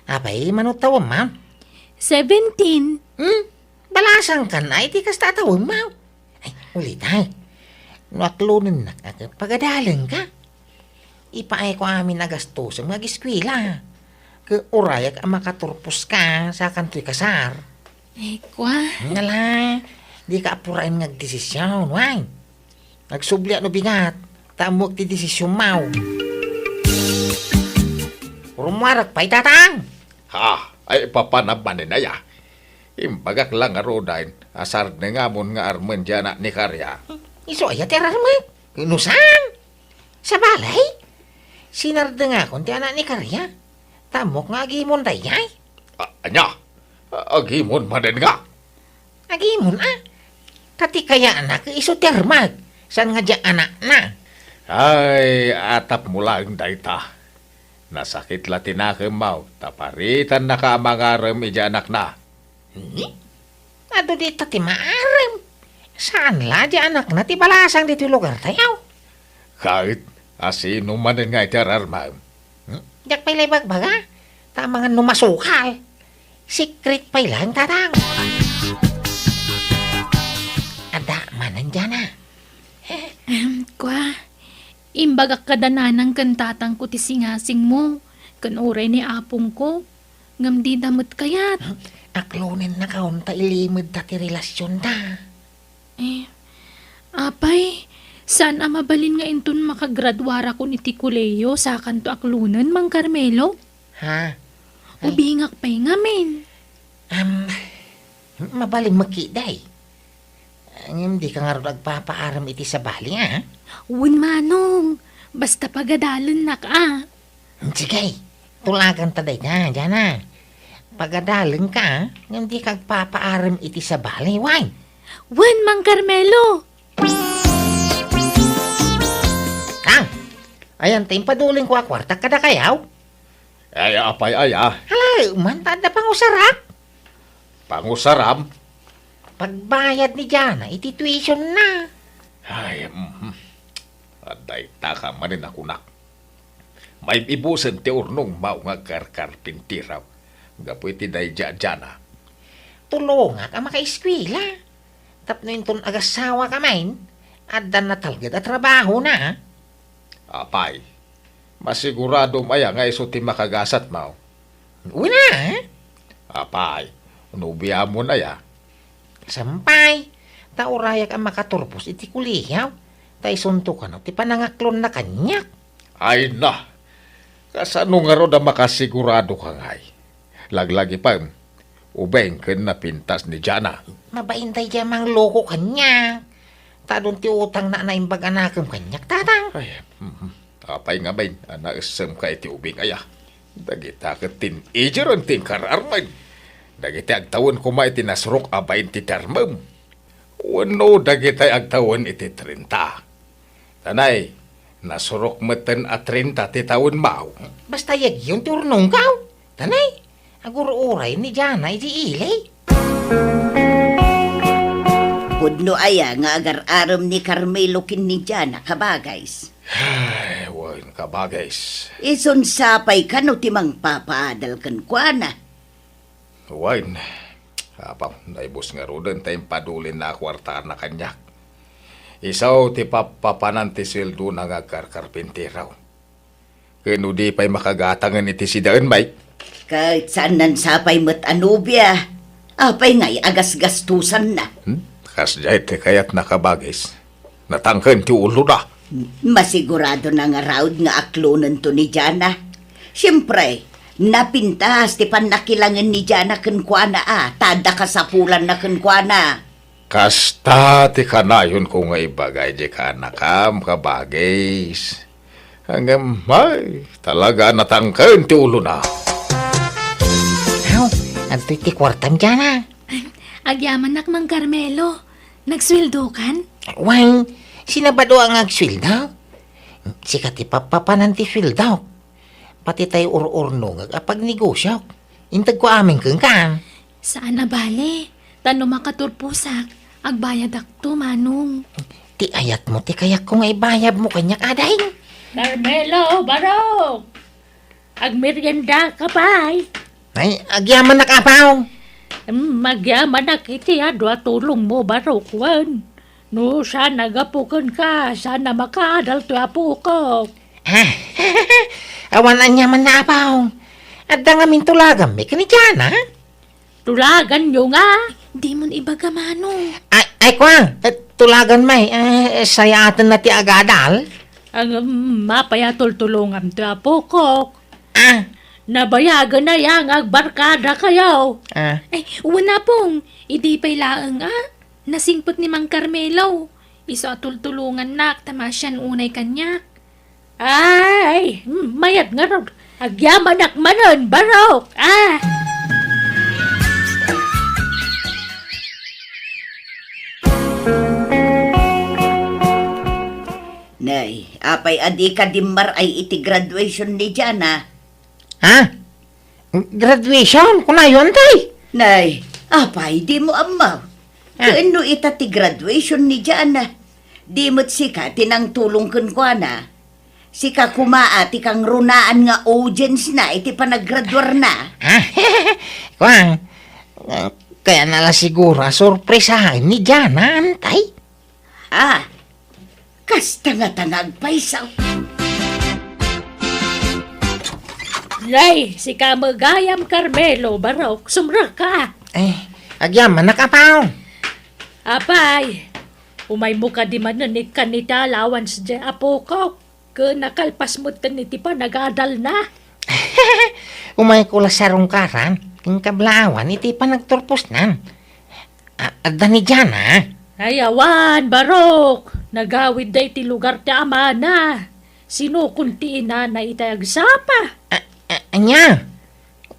Apay, manutawam, ma'am. 17. Balasang kan ay di kas tatawam, ma'am. Ay, ulit ay. Nuaklunin na pagadalang ka. Ipaay ko amin nagastos ang mag-eskwila. Ke urayak ang makaturpos ka sa kantoy kasar. Ay, kwa. Ngala, di ka apurain ngagdesisyon, why? Nagsubli no bigat, tamok ti desisyon mau. Rumarak pa'y tatang. Ay papanabanin na ya. Imbagak lang arodain, asar na nga mon nga armen dyan ni Karya. Iso ay aterarman. Inusan? Sa balay? Sinarda nga kung ti anak ni Karya. Tamok nga agimon dayay. Anya, agimon maden nga. Agimon Kati kaya anak iso termag. San nga dyan anak na? Ay, atap mo lang dayta. Nasakit latinake mau, taparitan na ka mangarem ija anak na. Ado dito ti maarem. Saan la di anak na ti balasang dito lugar tayaw? Kahit asino manen nga itararmam. Diyak pa'y laybag baga. Tamangan numasukal. Secret pa'y lang tatang. Ada manan dyan Kwa. Imbagak kadananang kantatang ko ti singasing mo. Kan oray ni apong ko. Ngam di damot kayat. Aklunin na kaon ta ilimid ta ti relasyon ta. Apay, saan mabalin nga inton makagraduara ko ni Tikuleyo sa kanto aklunan, Mang Carmelo? Ha? Ubingak pa'y ngamin. Mabaling makiday. Hindi ka nga rin nagpapaaram iti sa bali, Uwan, Manong. Basta pagadalan na ka. Sige, tulagan taday ka, Jana. Pagadalan ka, hindi kagpapaaram iti sa balay, why? Wan, Mang Carmelo. Kang, ayan tayong paduling ko kwarta kada kayaw. Ay, apay ay Hala, umantada pang usarap. Pangusaram. Pagbayad ni Jana, iti tuition na. Ay, aday taka manin ako nak. May ibusan ti urnong mao nga karkarpintiraw. Gapu iti day jana. Tulunga ka makaiskwila. Tapno yung ton agasawa ka main, adan na talgad at trabaho na. Apay, masigurado maya nga iso ti makagasat mao. Una, Apay, unubiya mo na ya. sampay. Taurayak ang makaturpos iti kuliyaw. Tay suntukan ti panangaklon na kanyak. Ay na, kasano nga ro na makasigurado ka ngay. Laglagi pa, ubeng ken na pintas ni Jana. Mabaintay dyan mang loko kanyak. Tadon ti utang na naimbag anakam kanyak, tatang. Ay, apay nga bain, anaisem ka iti ubing aya. Dagita ka teenager ang tingkar armay. Dagiti agtawon kuma iti nasrok abayin ti darmam. Wano dagiti agtawon iti 30. Tanay, nasurok meten at 30 ti taon mao. Basta yag yun ti urnong kaw. Tanay, agur-uray ni Jana iti ilay. Pudno aya nga agar-aram ni Carmelo kin ni Jana kabagays. Ay, wan ka bagays. Ison sapay ka no timang papaadal kan kwa na. Wan, apaw, naibos nga rodan tayong padulin na kwarta na kanyak. Isaw ti papapanan ti sweldo na nga karkarpintiraw. Kano di pa'y makagatangan iti si daan, Mike. Kahit saan nan sapay mat anubya. Apay ngay agas-gastusan na. Kasjay ti kayat nakabagis. Natangkan ti ulo na. Masigurado na nga raud nga aklonan to ni Jana. Siyempre, napintas ti panakilangan ni Jana kenkwana tada kasapulan na kenkwana. Kasta ti kanayon ko nga ibagay di ka nakam kabagis. Hanggang may talaga natangkan ti ulo na. Aw, adto iti kwartam Jana. Agyaman nak, Mang Carmelo. Nagsweldo kan? Wang, sinabado ang agswildaw. Sikat ti papapanan ti swildaw. Pati tayo ur-urnong agapag negosyo. Intag ko aming kang kan. Saan na bale? Tano makaturpusak. Agbayad akto, manong. Ti ayat mo, ti kayak kung ibayab mo kanyak aday. Carmelo, barok! Agmerienda ka pa'y. Ay, agyaman na kapaw. Magyaman na kiti adwa tulong mo barok, wan. No, sana gapukan ka. Sana makaadal to apo ko. Awan anyaman na apaw. At da ngamin tulagan, may kanidyan, ha? Tulagan nyo nga. Di mo ibaga, manong. Ay, kwang, tulagan may, sayatan na ti agadal. Ang mapayatol tulungan to apo ko. Ah, Nabayagan na yang agbarkada kayo. ah. Wala pong. Idi pa'y laang Nasingpot ni Mang Carmelo. Iso tultulungan nak, tamasyan unay kanya. Ay, mayat nga raw. Agyaman ak manon, barok. Nay, apay adi ka dimmar ay iti graduation ni Jana. Ha? Graduation? Kunayon, tay? Nay, apay di mo amaw. Kaano ita ti graduation ni Jana? Di mo't sika tinang tulong kenkwana. Sika kumaati kang runaan nga audience na iti panagraduar na. Ha? Kwang, kaya nala siguro sorpresahan ni Jana, antay? Kas tanga-tangag paisaw. Lay, si Kamagayam Carmelo, barok. Sumra ka. Agyaman na kapaw. Apay, umay mo ka di manan ni kanita lawan sa apo ko. Ka nakalpas mo taniti pa nagadal na. Umay ko la sarong karan, king kablawan, iti pa nagturpos nan. Adda ni Jana. Ayawan, barok. Nagawid day ti lugar ti ama na. Sinukunti na itayag sapa. Anya,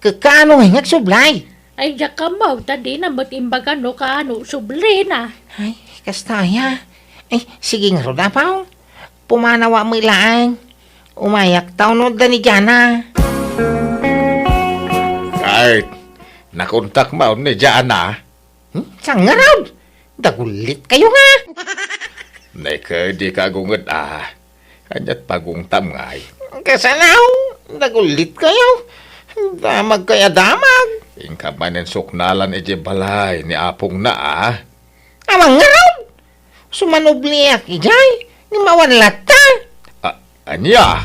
kakano nga sublay? Ay yakamaw, tadi na matimbagan no kaano subli na. Ay, kastaya. Ay, sige nga ro dapaw. Pumanawa mo ilaan. Umayak taon no da ni Jana. Kahit nakontak mo ni Jana, Saan nga raw? Dagulit kayo nga. di ka gungad Kanyat pagungtam ngay. Kasanaw, dagulit kayo. Damag kaya damag. Ingka manen suknalan balay ni apong na Amang nga raw. Sumanubliak ijay. Nimawan lata. Anya?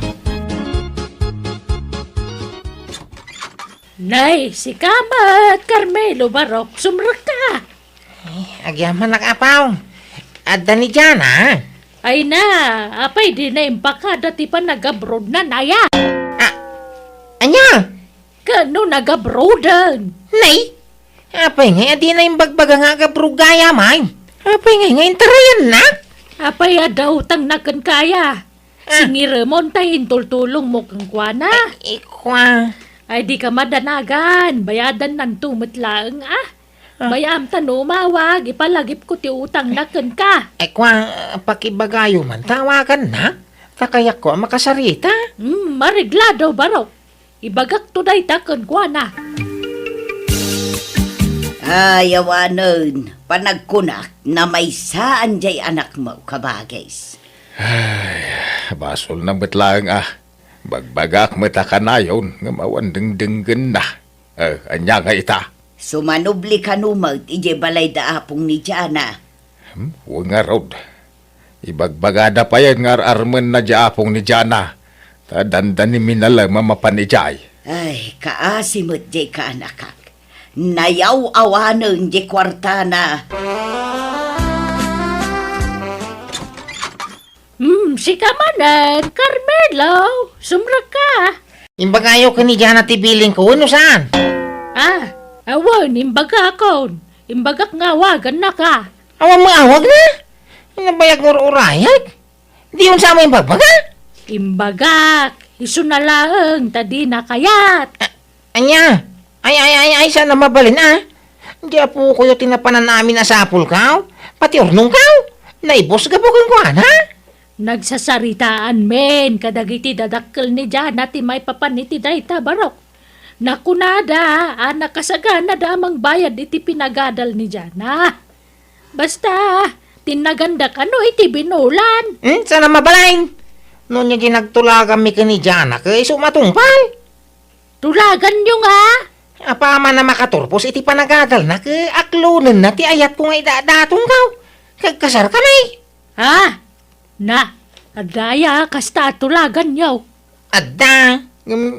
Nay, si Kamat, Carmelo Barok, sumrak ka. Agyaman nakapaw. Adda ni Jana. Ay na, apay di na impaka dati pa nag-abroad na naya. Anya? Kano nag-abroadan? Nay? Apay nga, di na yung bagbaga nga kabrugaya, may. Apay nga, intarayan na. Apay daw tang nakan kaya. Singiramon tayo intultulong mo kang kuwana. Ikwa. Ay di ka madanagan, bayadan ng tumitlaang Bayam tanumawag, ipalagip ko ti utang nakan ka. Ikwa, pakibagayo man, tawagan na. Takayak ko makasarita. Marigla daw Barok. Ibagak to day takan kuwana. Ayawanon, panagkunak na may saan jay anak mo, kabagays. Basol ng betlaang Bagbagak matakanayon nga mawan dengdenggen na. Anya nga ita. Sumanubli ka numag, ije balay da apong ni Jana. Huwag nga rod. Ibagbagada pa yan nga armen na apong ni Jana. Tadandan ni minala mamapanijay. Ay, kaasimot jay ka anakak. Nayaw awanon jay kwartana. Si Kamanan, Carmelo, sumrak ka. Imbagayo ka ni Jana tibiling ko, ano saan? Awan, imbaga akon. Imbagak nga wagan na ka. Awan mo awag na. Inabayag mo urayag. Di yun sa yung bagbaga. Imbagak, iso na lang, tadi na kayat. Anya, ay, sana mabalin Di po ko yung tinapanan namin na sapul ka. Pati ornong ka. Naibos ka po kung kuhan, ha? Nagsasaritaan men, kadagiti dadakkel ni Jana ti may papaniti dayta Barok. Nakunada, nakasagana damang bayad iti pinagadal ni Jana. Basta, tinaganda kano iti binulan. Sana mabalain. Noon niya ginagtulagan mi ka ni Jana kay sumatungpal. Tulagan nyo nga. Apama na makaturpos iti panagadal na kay aklunan na ti ayat ko nga idadatong ka. Kagkasar ka may. Adaya kasta tulagan nyo. Adda,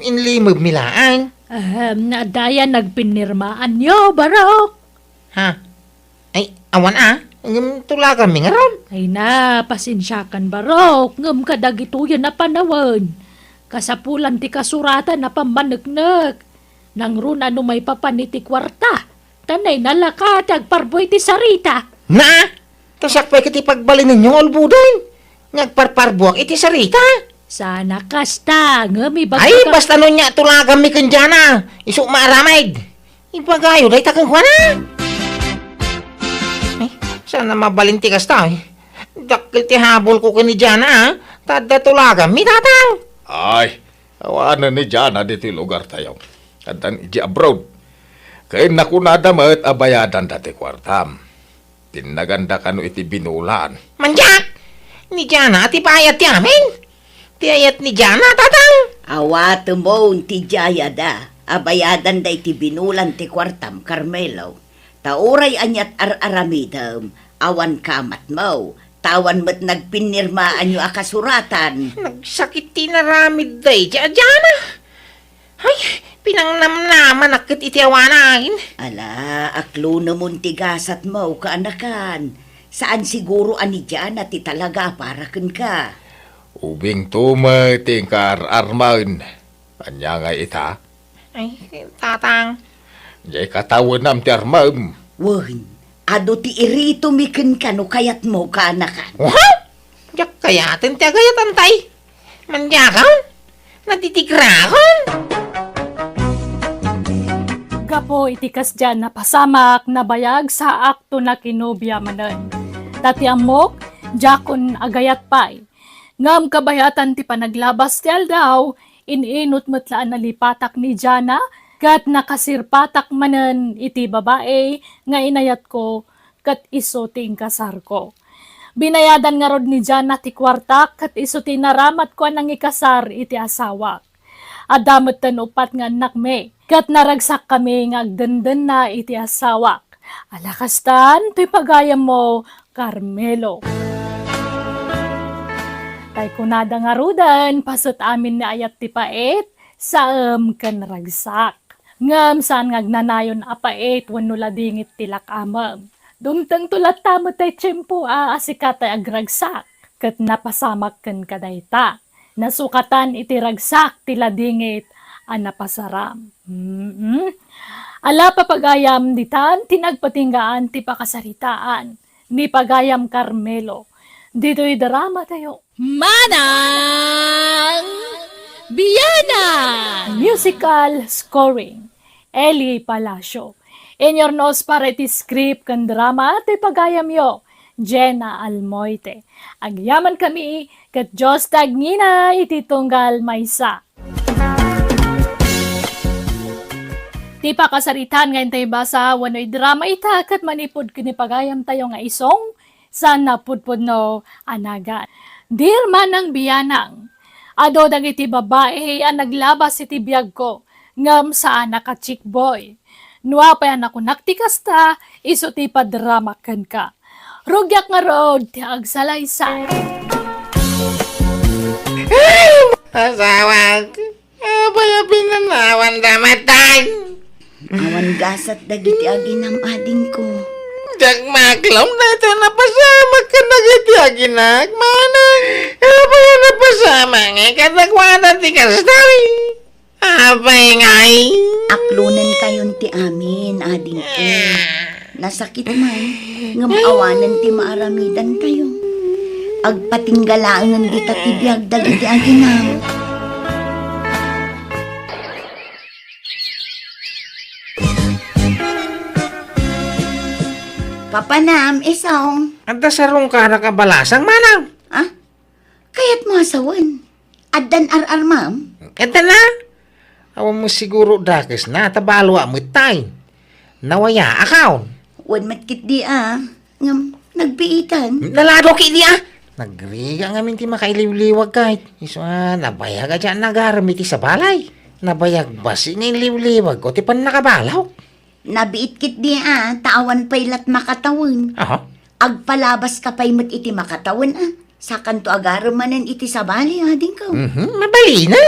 inlimog milaan. Adaya nagpinirmaan nyo, Barok. Ha? Ay, awan tulagan mi nga ron. Ay na, pasensyakan Barok. Ngam kadagituyan na panawan. Kasapulan ti kasuratan na pamanagnak. Nang runa no may papaniti kwarta. Tanay nalakatag parboy ti sarita. Na? Tasakpay kiti pagbalin ninyo olbudan. Nagparparbuak iti sarita. Sana kasta, ngami baga Ay, basta nun niya tulagan mi kanjana. Isu maaramid. Ibagayo, day takang kwa na. Ay, sana mabalinti kasta. Dakil ti habol ko kanijana, tada tulagan mi tatang. Ay, awanan ni Jana dito lugar tayo. Kadan iji abroad. Kaya nakunada ma't abayadan dati kwartam. Tinaganda kano iti binulan. Manjak! Ni Jana, ti payat ti amin. Ti ayat ni Jana, tatang. Awat mo ti jaya da. Abayadan da iti binulan ti kwartam, Carmelo. Tauray anyat aramidam. Awan kamat mo. Tawan mo't nagpinirmaan yung akasuratan. Nagsakit ti naramid day, Jana. Ay, pinangnamnaman akit iti awanain. Ala, aklo namun tigasat mo kaanakan. Saan siguro ani dyan at talaga para ka? Ubing tingkar armain. Anya nga ita. Ay, tatang. Jay katawan nam ti armain. Wan, ado ti irito mikin ka no kayat mo kaanakan. Wow! Jak kayatin ti agayat antay. Mandyakaw? Natitigrahon? Gapo itikas dyan na pasamak na bayag sa akto na kinubya manan. Tati amok, jakon agayat pay. Ngam kabayatan ti panaglabas tel daw, ininot matlaan na lipatak ni Jana, kat nakasirpatak manan iti babae, nga inayat ko, kat iso ting kasar ko. Binayadan nga rod ni Jana ti kwartak, kat iso ti naramat ko nang ikasar iti asawak. Adamot tan upat nga anak me, kat naragsak kami nga agdandan na iti asawak. Alakastan, to'y pagayam mo, Carmelo. Tay kunada nga rudan, pasot amin na ayat ti paet, sa kan ragsak. Ngam saan nga agnanayon apaet, wano ladingit tilak amam. Dumtang tulat tamo tay tiyempo asikatay agragsak, kat napasamak kan kadayta. Nasukatan iti ragsak ti ladingit napasaram. Ala papagayam ditan, tinagpatinggaan ti pakasaritaan, ni pagayam Carmelo. Dito'y drama tayo. Manang Biyana! Musical scoring. Eli Palacio. In your nose para iti script kan drama, ti pagayam yo. Jenna Almoite. Agyaman kami, kat Diyos tagnina iti tunggal maysa. Ti pakasaritan ngayon tayo basa, wano'y drama ita, kat manipod kinipagayam tayo nga isong, sana pudpud no anagan. Dear Manang Biyanang, ado dagiti babae ang naglabas iti biyag ko, ngam saan naka chick boy. Nuwa pa yan ako naktikasta, iso ti padramakan ka. Rugyak nga road, ti agsalaysay. Asawag, abaya pinanawan damatay. Awan gasat dagiti aginam ading ko. Dagmaklom na ito napasama ka na giti aginak, manang. Abaya napasama nga katakwanan ti kastay. Abay ngay. Aklunan kayon ti amin, ading ko. Nasakit man, ngamawanan ti maaramidan tayo. Agpatinggalaan di tatibiyag dagiti aginam. Papanam, isong. Anda sarong ka nakabalasang, manang. Ah? Kaya't mo asawan. Addan ar ma'am. Eda na. Awan mo siguro dakis na, tabalwa mo tay. Nawaya akaw. Wan matkit di ngam, nagpiitan. Nalado ki di Nagriga nga minti makailiw-liwag kahit. Iso nabayag dyan nagaramiti sa balay. Nabayag basi nga iliw-liwag o ti pan nakabalaw. Nabiit kit di taawan paylat makatawin. Aha. Agpalabas ka pay mo't iti makatawin Sa kanto agaramanan iti sa balay ading ko. Mabali na.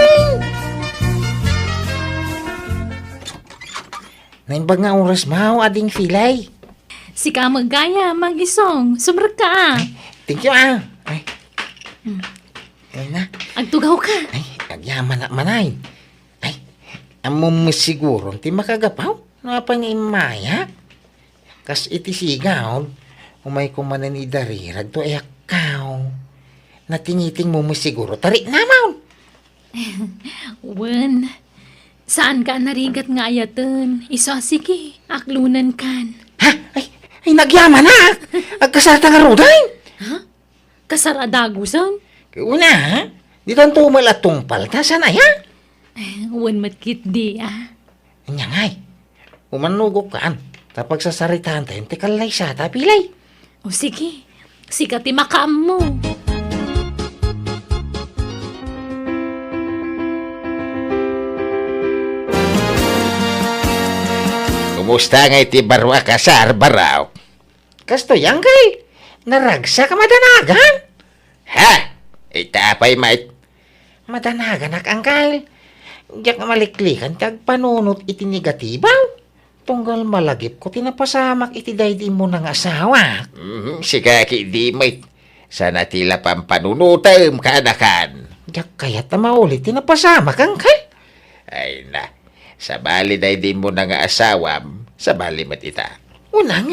Naimbag nga oras mau ading filay. Si ka magaya, mag-isong, subrag ka Thank you Ay. Ay na. Agtugaw ka. Ay, agyaman na manay. Ay, amo mo siguro ti makagapaw. Napa nga imaya. Kas iti sigaw, umay kumanan idarirag to ayakaw. Natingiting mo siguro tarik namaw. Wen, saan ka narigat nga ayatan? Iso sige, aklunan kan. Ha? Ay nagyaman na. Agkasarta nga roday. Kasaradagusan? Una, di tanto malatong palta sana ya. Wen matkit di Anya ngay, umanugok kaan. Tapag sasaritaan tayo, tikalay siya, tapilay. O sige, sikati makaam mo. Kumusta nga iti barwa ka sa arbaraw? Kasto yang kay, naragsa ka madanagan. Ha? Itapay mait. Madanagan angkal. Diyak maliklikan kag panunot iti negatibaw. Tunggal malagip ko tinapasamak iti daydi mo ng asawa. Siga ki di mait. Sana tila pampanunutam kanakan. Diyak kayat na maulit tinapasamak angkal. Ay na, sa bali day di mo na nga asawam, sa bali mat ita. Unang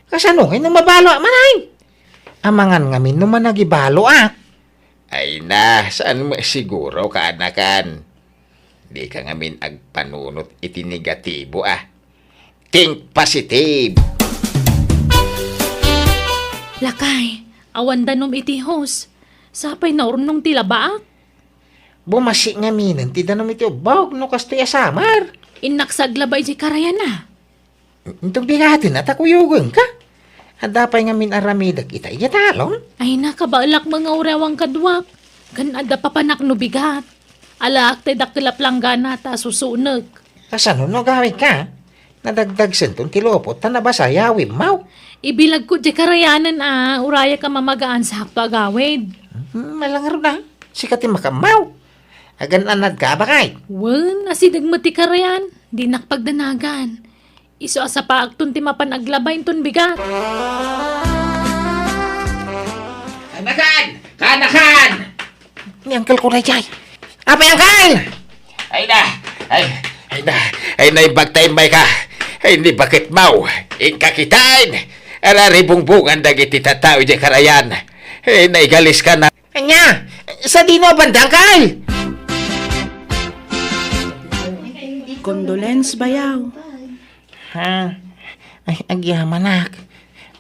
kasanungin na mabalo manay. Amangan ngamin no managibalo Ay na, saan mo siguro kaanakan? Di ka ngamin agpanunot iti negatibo Think positive. Lakay, awan danom iti host. Sapay na urnong tilabaak. Bumasi nga minan, ti danom iti ubawag no kastoy asamar. Inaksaglabay si karayan na. Itong bigatin at akuyugon ka. At dapay nga min aramidag ita iyatalon. Ay nakabalak mga urewang kadwak. Ganada papanak no bigat. Alak tay dakilap lang gana ta susunag. Kasano no gawin ka? Nadagdag sentong tilopot ta nabasa yawim mau. Ibilag ko di karayanan uraya ka mamagaan sa hakto agawid. Malangaro na. Sikati makamaw. Agan anad ka ba kay? Wen, asidag mo ti karayan. Di nakpagdanagan. Iso asa pa agtun ti mapanaglabayin ton bigat. Kanakan! Kanakan! Ni Uncle ko na jay. Apa yang kail? Ay na! Ay na ibagtay may ka! Ay ni bakit mau! Ingkakitain! Araribungbungan dagiti tatao di karayan! Ay naigalis ka na! Anya, sa dino bandang kail? Condolence bayaw. Ha? Ay, agyaman nak.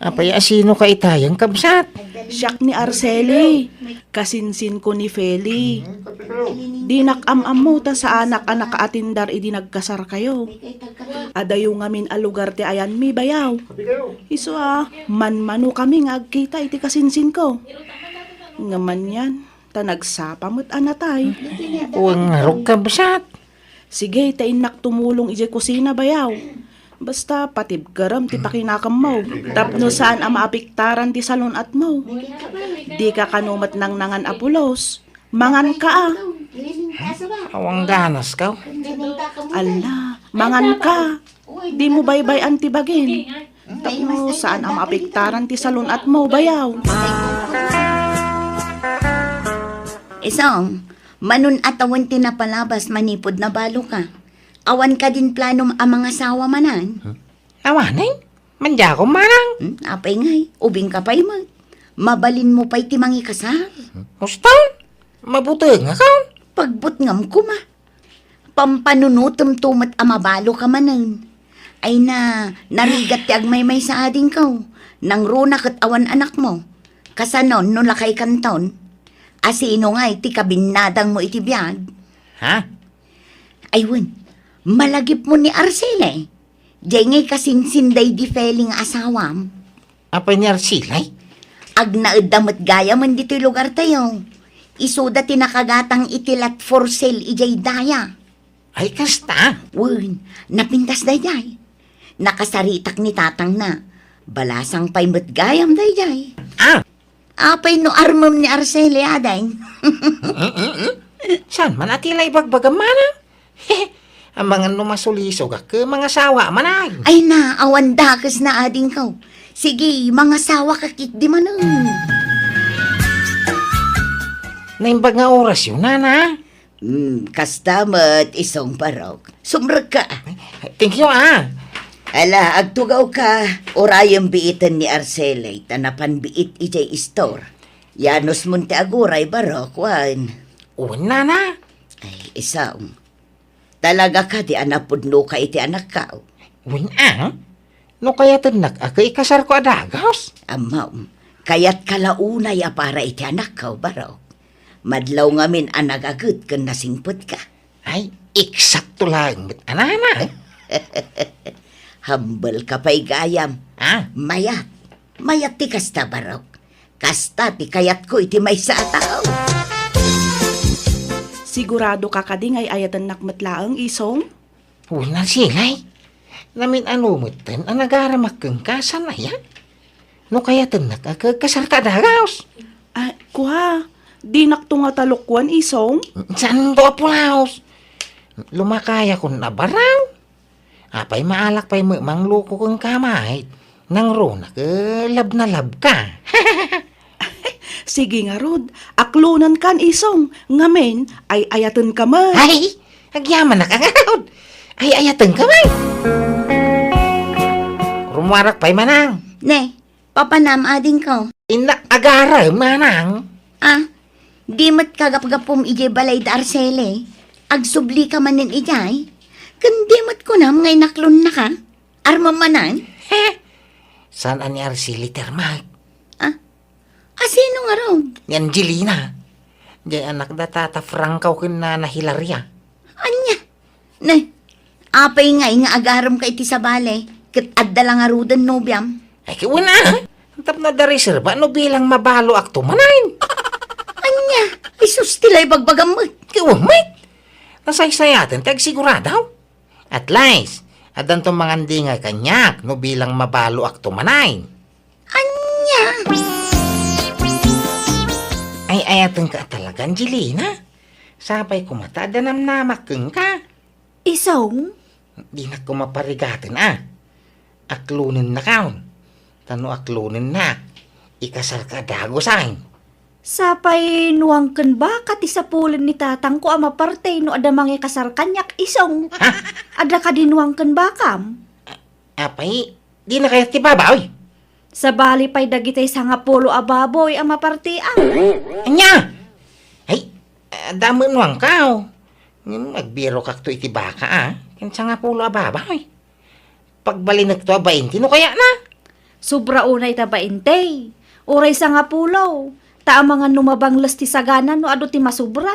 Apay asino ka itayang kabsat? Siyak ni Arceli, kasinsin ko ni Feli. Di nakam-am mo ta sa anak-anak atindar idi nagkasar kayo. Adayo ngamin a lugar ti ayan mi bayaw. Iso man-mano kami nga agkita iti kasinsin ko. Ngaman yan, ta nagsapamot anatay. Uwang ngarog kabsat. Sige, tain tumulong ije kusina bayaw. Basta patib garam ti pakinakam mo. Tapno saan ang maapiktaran ti salon at mo. Di ka kanumat nang nangan apulos. Mangan ka Awang ganas ka. Ala, mangan ka. Di mo baybay antibagin. Tapno saan ang maapiktaran ti salon at mo bayaw. Isang, manun atawan tinapalabas manipod na balo ka. Awan ka din planom ang mga sawa manan. Awanay, manja ko manang. Apay ngay, ubing ka pa'y mag. Mabalin mo pa'y timangi kasar. Mustaw, mabuti nga ka. Pagbut ngam ko ma. Pampanunutom tumat amabalo ka manan. Ay na, narigat ti agmay-may sa ading ko. Nang runa kat awan anak mo. Kasanon no lakay kanton. Asino nga iti kabinadang mo iti biyag. Ha? Aywan, malagip mo ni Arcele. Diyan ngay kasinsinday di feling asawam. Apay ni Arsilay? Ag naeddamat gaya man dito'y lugar tayo. Isuda tinakagatang itilat for sale ijay daya. Ay, kasta. Wen, napintas dayay. Nakasaritak ni tatang na. Balasang pa'y matgayam dayay. Ah, Apay no armam ni Arcele aday. saan man atila ibagbagam manang? Ang mga numasuliso ka ke mga sawa manang. Ay na, awan dakas na ading ko. Sige, mga sawa kakit di manang. Naimbag nga oras yun, nana. Kastamat isong parok. Sumrag ka. Thank you, Ala, agtugaw ka. Orayang biitan ni Arcele. Tanapan biit ijay store. Yanos munti aguray barok, wan. Uwan, nana. Ay, isang. Talaga ka di anapod no ka iti anak ka. Uwan, no kaya tanak ako ikasar ko adagos. Amaw, kayat kalaunay para iti anak ka, barok. Madlaw ngamin anagagut kung nasingpot ka. Ay, eksakto lang. Anana. Hambal ka pa'y gayam. Mayat. Mayat ti kasta, barok. Kasta ti kayat ko iti may sa tao. Sigurado ka kading ay ayatan nakmatlaang isong? Wala silay. Namin anumutan ang nagaramak kang kasan na yan. No kaya tanak ako kasar ka adagos. Ay, kuha. Di naktunga talukwan isong? Saan do apulaos? Lumakaya ko na baraw. Apay maalak pa'y mangluko kong kamay. Nang rona lab na lab ka. Sige nga Rod, aklunan kan isong. Ngamen ay ayatan ka man. Ay, agyaman na kagawad. Ay, ayatan ka man. Rumarak pa'y manang. Ne, papanam ading ko. Inak agara manang. Di mat kagapgapom ijay balay da Arcele. Agsubli ka manin ijay. Kundi mat ko na mga inaklon na ka. Armamanan? Saan ani Arceli termag? Sino nga raw? Ni Angelina. Di anak da tata Francaw ken na Hilaria. Anya? Nay, apay nga agaram ka iti sa balay. Kat adda lang arudan nobyam. Ay kiwana. Tap na da reserva no bilang mabalo akto manain. Anya? Ay sus, tilay bagbagamot. Kiwamit. Nasaysayatan tag siguradaw. At least, adan to mangandi nga kanyak no bilang mabalo akto manain. Anya? Ay ayatan ka talaga, Angelina. Sabay kumata, danam namakeng ka. Isong? Di na ko maparigatin Aklunin na kaon. Tano aklunin na. Ikasal ka dago sain. Sapay nuangken ba kati sa pulin ni tatang ko ama partay no ada mangi kasar kanyak isong. Ada ka dinuangken ba kam? Apay, di na kaya tibabaw. Sa bali pay dagitay sa nga pulo ababoy ama partay Anya! Ay, damo nuang kao. Magbiro kakto iti baka Kinsa nga pulo ababaw Pagbalinak to 20 no kaya na. Sobra unay ta baintay. Uray sa nga pulo. Ta mga numabang lasti saganan no ado ti masubra.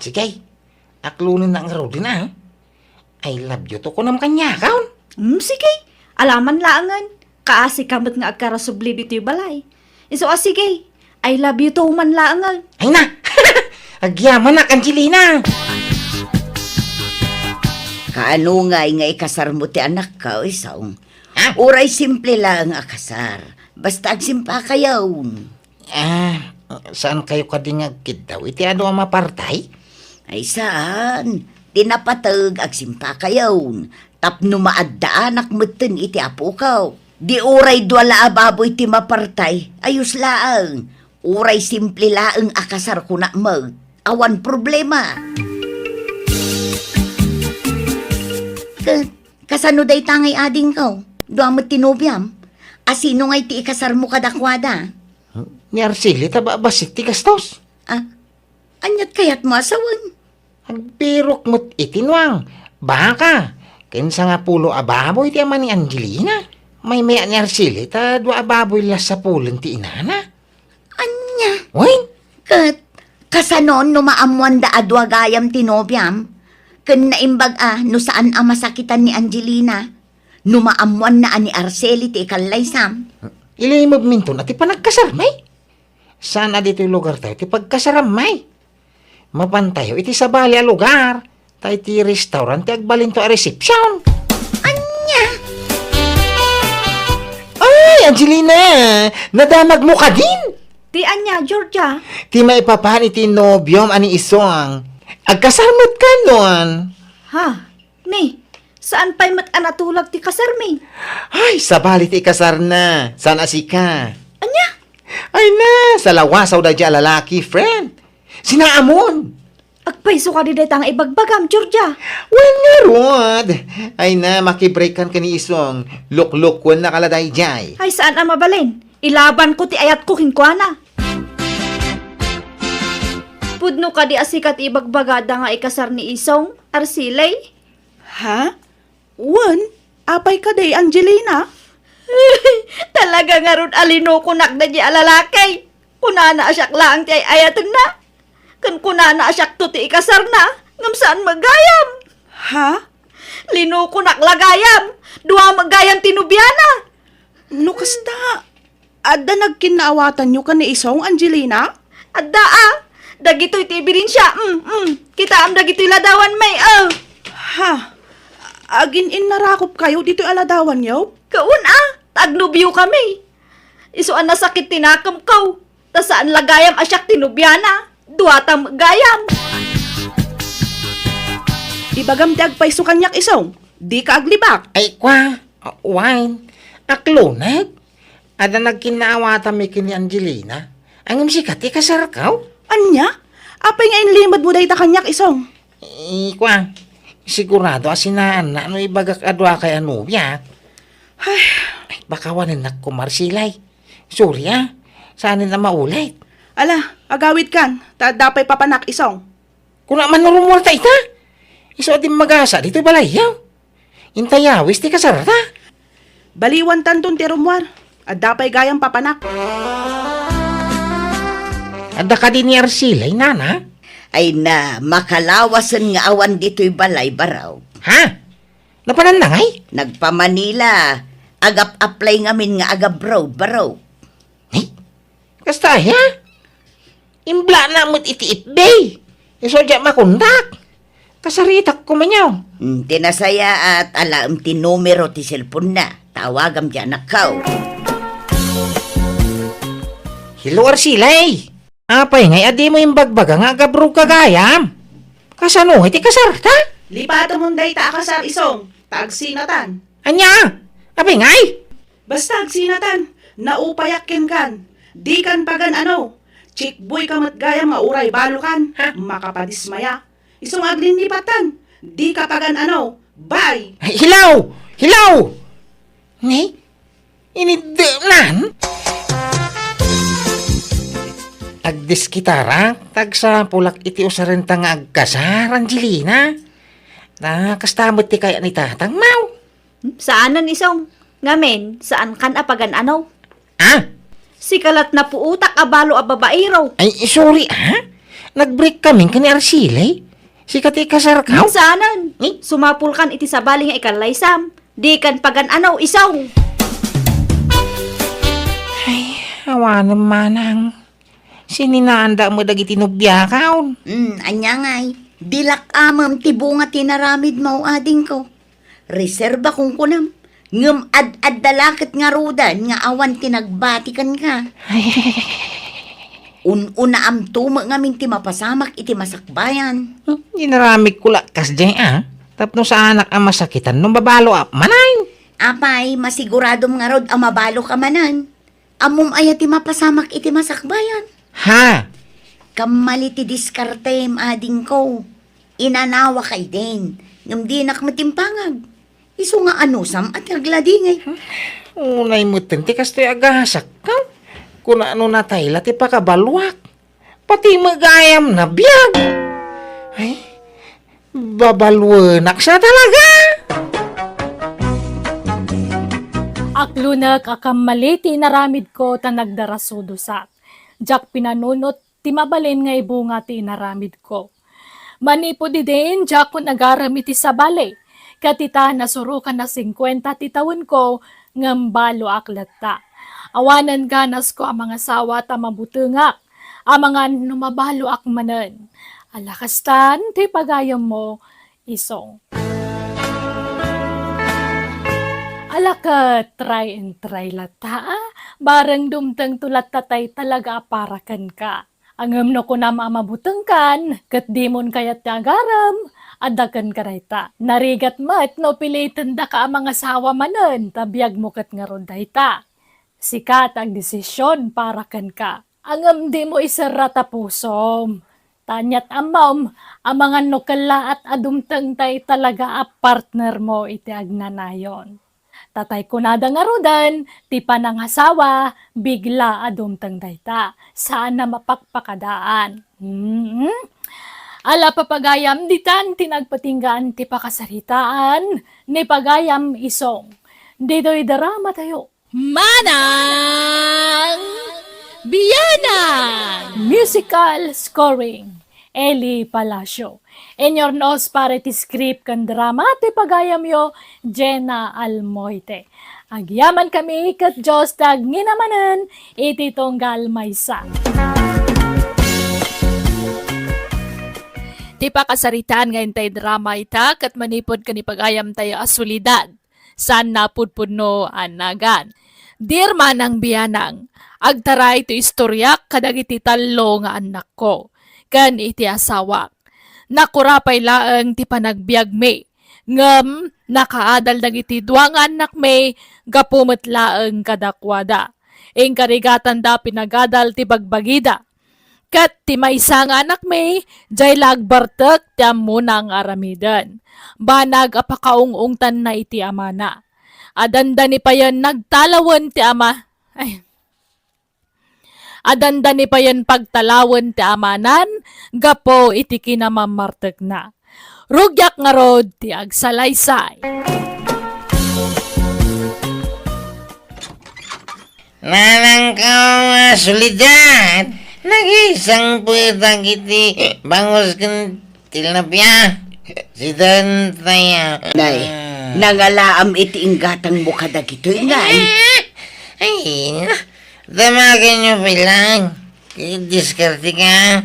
Sige, aklunin na ang rodin I love you to kunam kanya kaon. Sige. Alaman laangan. Kaasi kamot nga agkarasubli dito yung balay. Iso sige. I love you to man laangan. Ay na! Agyaman na, Angelina! Kaano nga ikasar mo ti anak ka, Isong? Ha? Uray simple lang akasar. Basta agsimpa kayaw. Saan kayo kadingagkid daw? Iti ano ang mapartay? Ay saan? Tinapatag agsimpa kayaw. Tapno maadda anak mutin iti apo kaw. Di uray dwala ababoy ti mapartay. Ayos laang. Uray simple laang akasar ko na mag. Awan problema. Kasano day tangay ading kaw? Duamot tinubyam. Asino ngay ti ikasar mo kadakwada? Ni Arceli, taba basit ti gastos. Anyat kayat mo asawan? Agpirok mo't itinwang. Baka, kinsa nga pulo ababoy ti ama ni Angelina. May maya ni Arceli, ta dua ababoy las sa pulon ti inana. Anya? Wain, Kasanon no maamuan da adwa gayam tinobyam? Ken naimbag no saan ang masakitan ni Angelina? No maamuan na ni Arceli ti ikalaysam? ilimog minto na ti panagkasarmay. Saan na dito yung lugar tayo ti pagkasaramay? Mapantayo iti sa bali a lugar. Tayo ti restaurant ti agbalin to a reception. Ay, Angelina! Nadamag mo ka din! Ti anya, Georgia. Ti maipapan iti nobyom ani isong. Agkasamot ka nun. Ha? Ni, saan pa'y mat anatulag ti kasarmi? Ay, sabali ti kasar na. Saan asika? Anya? Ay na, sa lawasaw da dya lalaki, friend. Sinaamon. Agpaiso ka di detang ibagbagam, Georgia. Well nga, Rod. Ay na, makibreakan ka ni isong. Luk-lukwan na kaladay jay. Ay, saan ang mabalin? Ilaban ko ti ayat ko hinkwana. Pudno ka di asikat ibagbagada nga ikasar ni Isong, Arcilay? Ha? Wan? Apay ka day, Angelina? Talaga nga ron alino kunak na di alalakay. Kunana asyak lang ti ayatan na. Kan kunana asyak to ti ikasar na. Ngam saan magayam? Ha? Lino kunak lagayam. Dua magayam tinubyana. Nukasta. Adda nagkinaawatan nyo ka ni Isong, Angelina? Adda dagito'y tibirin siya. Kita am dagito'y ladawan may Ha? Agin narakop kayo dito aladawan yaw? Kaun tagnubyo kami. Isuan na sakit tinakam kaw. Ta saan lagayam asyak tinubyana. Duwatang gayam. Ibagam ti agpaiso kanyak Isong. Di ka aglibak. Ay kwa, wine. Aklonag. Ada nagkinaawata mi kini Angelina. Ang sikat ikasar kaw. Anya? Apay nga inlimad mo day ta kanyak Isong. Kwa, sigurado asinaan na no ibagak adwa kay anubya. Ay, baka wanan na kumarsilay. Sorry saanin na maulit. Ala, agawid kan, dapay papanak isong. Kung naman normal ta ita. Iso din magasa dito balayaw. Intayawis ti kasarta. Baliwan tanton ti rumwar, at dapay gayang papanak. Adda ka din ni Arsilay, nana. Ay na, makalawasan nga awan dito'y balay baraw. Ha? Napanandangay? Nagpa-Manila, agap-apply ngamin nga agab-road baraw. Ay, kasta ya? Imbla na mo't iti itbay. Iso dya makundak. Kasaritak ko manyaw. Tinasaya at alaam ti numero ti cellphone na. Tawagam dyan nakaw. Hello, Arsilay. Apay ngay, adi mo yung bagbaga nga gabrog kagayam. Kasano, iti kasarta? Lipatan mong day ta akasar isong, taagsinatan. Anya? Apay ngay? Basta agsinatan, naupayakin kan. Di kan pagan ano. Chikboy kamat gayam nga uray balo kan. Makapadismaya. Isong aglinlipatan. Di ka pagan ano. Bye! Ay, hilaw! Hilaw! Ngay? Inidemnan? Agdis kitara, tagsa pulak iti usarenta nga agkasar, Angelina. Nakastamot ti kaya ni tatang mau. Saanan isong? Ngamen, saan kan apagan ano? Ah? Si kalat na puutak abalo a babaero. Ay, sorry Nag-break kami kani Arsilay. Si kati kasar ka. Saanan? Sumapul kan iti sabali nga ikalaysam. Di kan pagan ano isong. Ay, awa naman ang sininaanda mo dagiti nubyakaon. Anya ngay, dilak amam ti bunga tinaramid mo ading ko. Reserba kung kunam. Ngam ad dalakit nga rudan nga awan tinagbatikan ka. Un-una am tuma ngamin ti mapasamak iti masakbayan. Ginaramig ko lakas dyan Tapno sa anak ang masakitan nung babalo manay. Apay, masiguradom nga rod ang mabalo ka manan. Amum ay ti mapasamak iti masakbayan. Ha? Kamali ti diskarte ading ko. Inanawa kay din. Ngam di nakmatimpangag. Iso nga anusam at nagladingay. Unay mo tinti kastoy agasak ka. Kung ano na tayla ti pakabalwak. Pati magayam na biyag. Ay, babalwanak siya talaga. Aklunak akamali ti naramid ko ta nagdarasudusak. Jak pinanunot ti mabalin nga ibunga ti naramid ko. Manipo di din jak ko nagaramid ti sabali. Katita nasurukan na 50 ti taon ko ngambalo aklata. Awanan ganas ko ang mga sawa ta mabutungak. Ang mga numabalo akmanan. Alakastan ti pagayam mo isong. Alaka, try and try lata. Barang dumtang tulat tatay talaga aparakan ka. Angam no ko na mamabutang kan, kat di mon kayat agaram, adakan karayta. Narigat mat no pilitan da ka ang mga sawa manan, tabiyag mo kat nga ron dayta. Sikat ang desisyon para kan ka. Angam di mo isarata pusom. Tanyat amam, ang mga nukala at adumtang tay talaga a partner mo iti agnanayon. Tatay ko nada nga rodan, ti panangasawa, bigla adumtang dayta. Saan na mapakpakadaan? Ala papagayam ditan, tinagpatinggaan ti pakasaritaan, ni pagayam isong. Dito'y darama tayo. Manang Biyana! Musical scoring. Eli Palacio. Enyor nos pare ti script kan drama ti pagayam yo Jenna Almoite. Agyaman kami kat Diyos tag nginamanan iti tonggal maysa. Ti pakasaritaan ngayon tayo drama ita kat manipod ka ni pagayam tayo asulidad. San napudpudno anagan. Dear Manang Biyanang, agtaray ito istoryak kadagiti talo nga anak ko. Kan iti asawak. Nakurapay laeng ti panagbiag me. Ngem, nakaadal dagiti duwang anak me, gapumet laeng kadakwada. Ing karigatan da pinagadal ti bagbagida. Kat ti maysa nga anak me, jay lagbartek ti amunang aramidan. Banag apakaungungtan na iti amana. Adanda ni pa yan nagtalawan ti ama. Adanda ni pa yan pagtalawon ti amanan, gapo iti kinamamartag na. Rugyak nga rod ti agsalaysay. Nanang ka solidad. Nag-isang puwetang iti bangos kan tilapia. Si Dantaya. Nay, nangalaam iti inggatang mo kada gito'y ngay. Ay, damagan nyo pilang. Diskarte ka.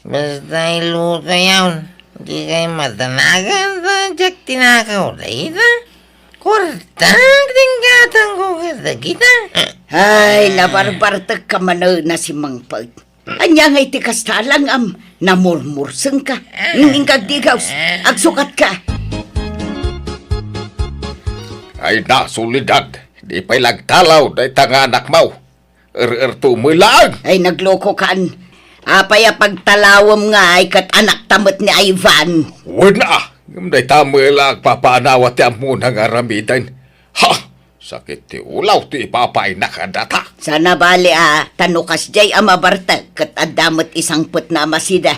Basta iluto yawn. Hindi kayo matanagan. Tadyak tinakaw na ita. Kurtang tinggatang ko kada kita. Ay, nabarbartag ka man na si Mang Pag. Anya nga iti kastalang namurmurseng ka. Nging kagdigaws, agsukat ka. Ay na, solidad. Di pa'y lagtalaw na itang anak mo. Tumulang. Ay, nagloko kaan. Apaya pagtalawam nga ay kat anak tamot ni Ivan. Wala. Ngay tamulang papanawat yan muna nga ramidan. Ha! Sakit ti ulaw ti ipapay nakadata. Sana bali tanukas jay amabartag kat adamot isang put na masida.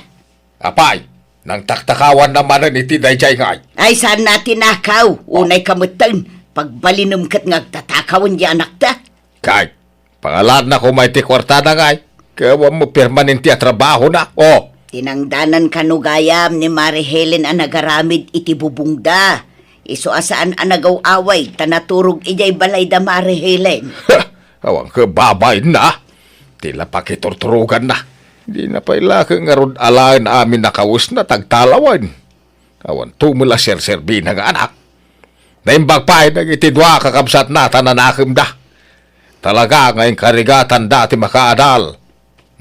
Apay, nang taktakawan naman na iti dayjay ngay. Ay, saan natin nakaw? Unay kamutan. Pagbalinum kat ngagtatakawan di anak ta. Kay, pangalan na ko may ti kwartada ngay. Kawa mo permanente a trabaho na. Oh, Tinangdanan kanugayam ni Mari Helen ang nagaramid iti bubungda. Iso asaan ang nagaw-away, tanaturog ijay balay da Mari Helen. awang kababay na. Tila pakiturturugan na. Di na paila nga rod alain amin nakawus na tagtalawan. Awan tumula serserbi ng anak. Naimbag pa nagitidwa kakabsat na tananakim da. Talaga ngayong karigatan dati makaadal.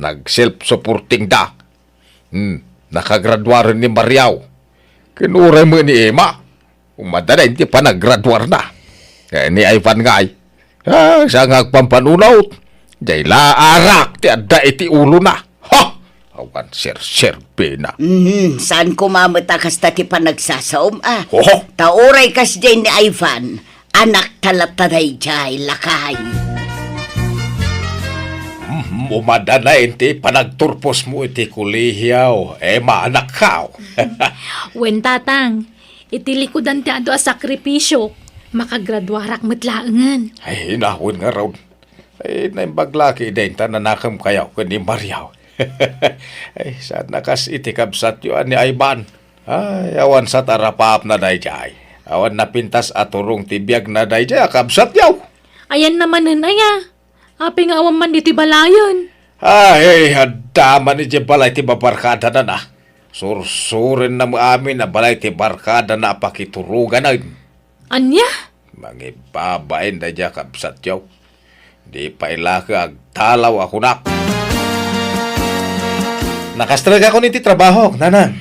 Nag-self-supporting da. Nakagradwar ni Mariaw. Kinuray mo ni Emma. Umadala hindi pa naggraduar na. Ni Ivan nga ay. Siya ngagpampanunaw. Diyay laarak ti adda iti ulo na. Ha! Awan ser-serbe na. Saan kumamata kasta ti panagsasaom Oho! Tauray kas jay ni Ivan. Anak talataday jay lakay. Umadala iti panagturpos mo iti kulihiyaw. Maanak ka. Wen tatang, itilikudan ti ado a sakripisyo. Makagradwarak matlaangan. Ay, hinahon nga raw. Ay, naimbaglaki din tananakam kayaw ka ni Mariaw. Ay, saan nakas itikabsat yun ni Ivan? Ay, awan sa tarapap na dayjay. Awan napintas at turong tibiyag na dayjay, akabsat yaw. Ayan naman aya. Api nga awan man diti balayon. Ay, hadaman ni balay ti babarkada na na. Sursurin na mo amin na balay ti barkada na pakiturugan na. Anya? Mangibabain na dya kabsat yaw. Di pa ilaka agtalaw ako na. Nakastraga ko niti trabaho, nanan.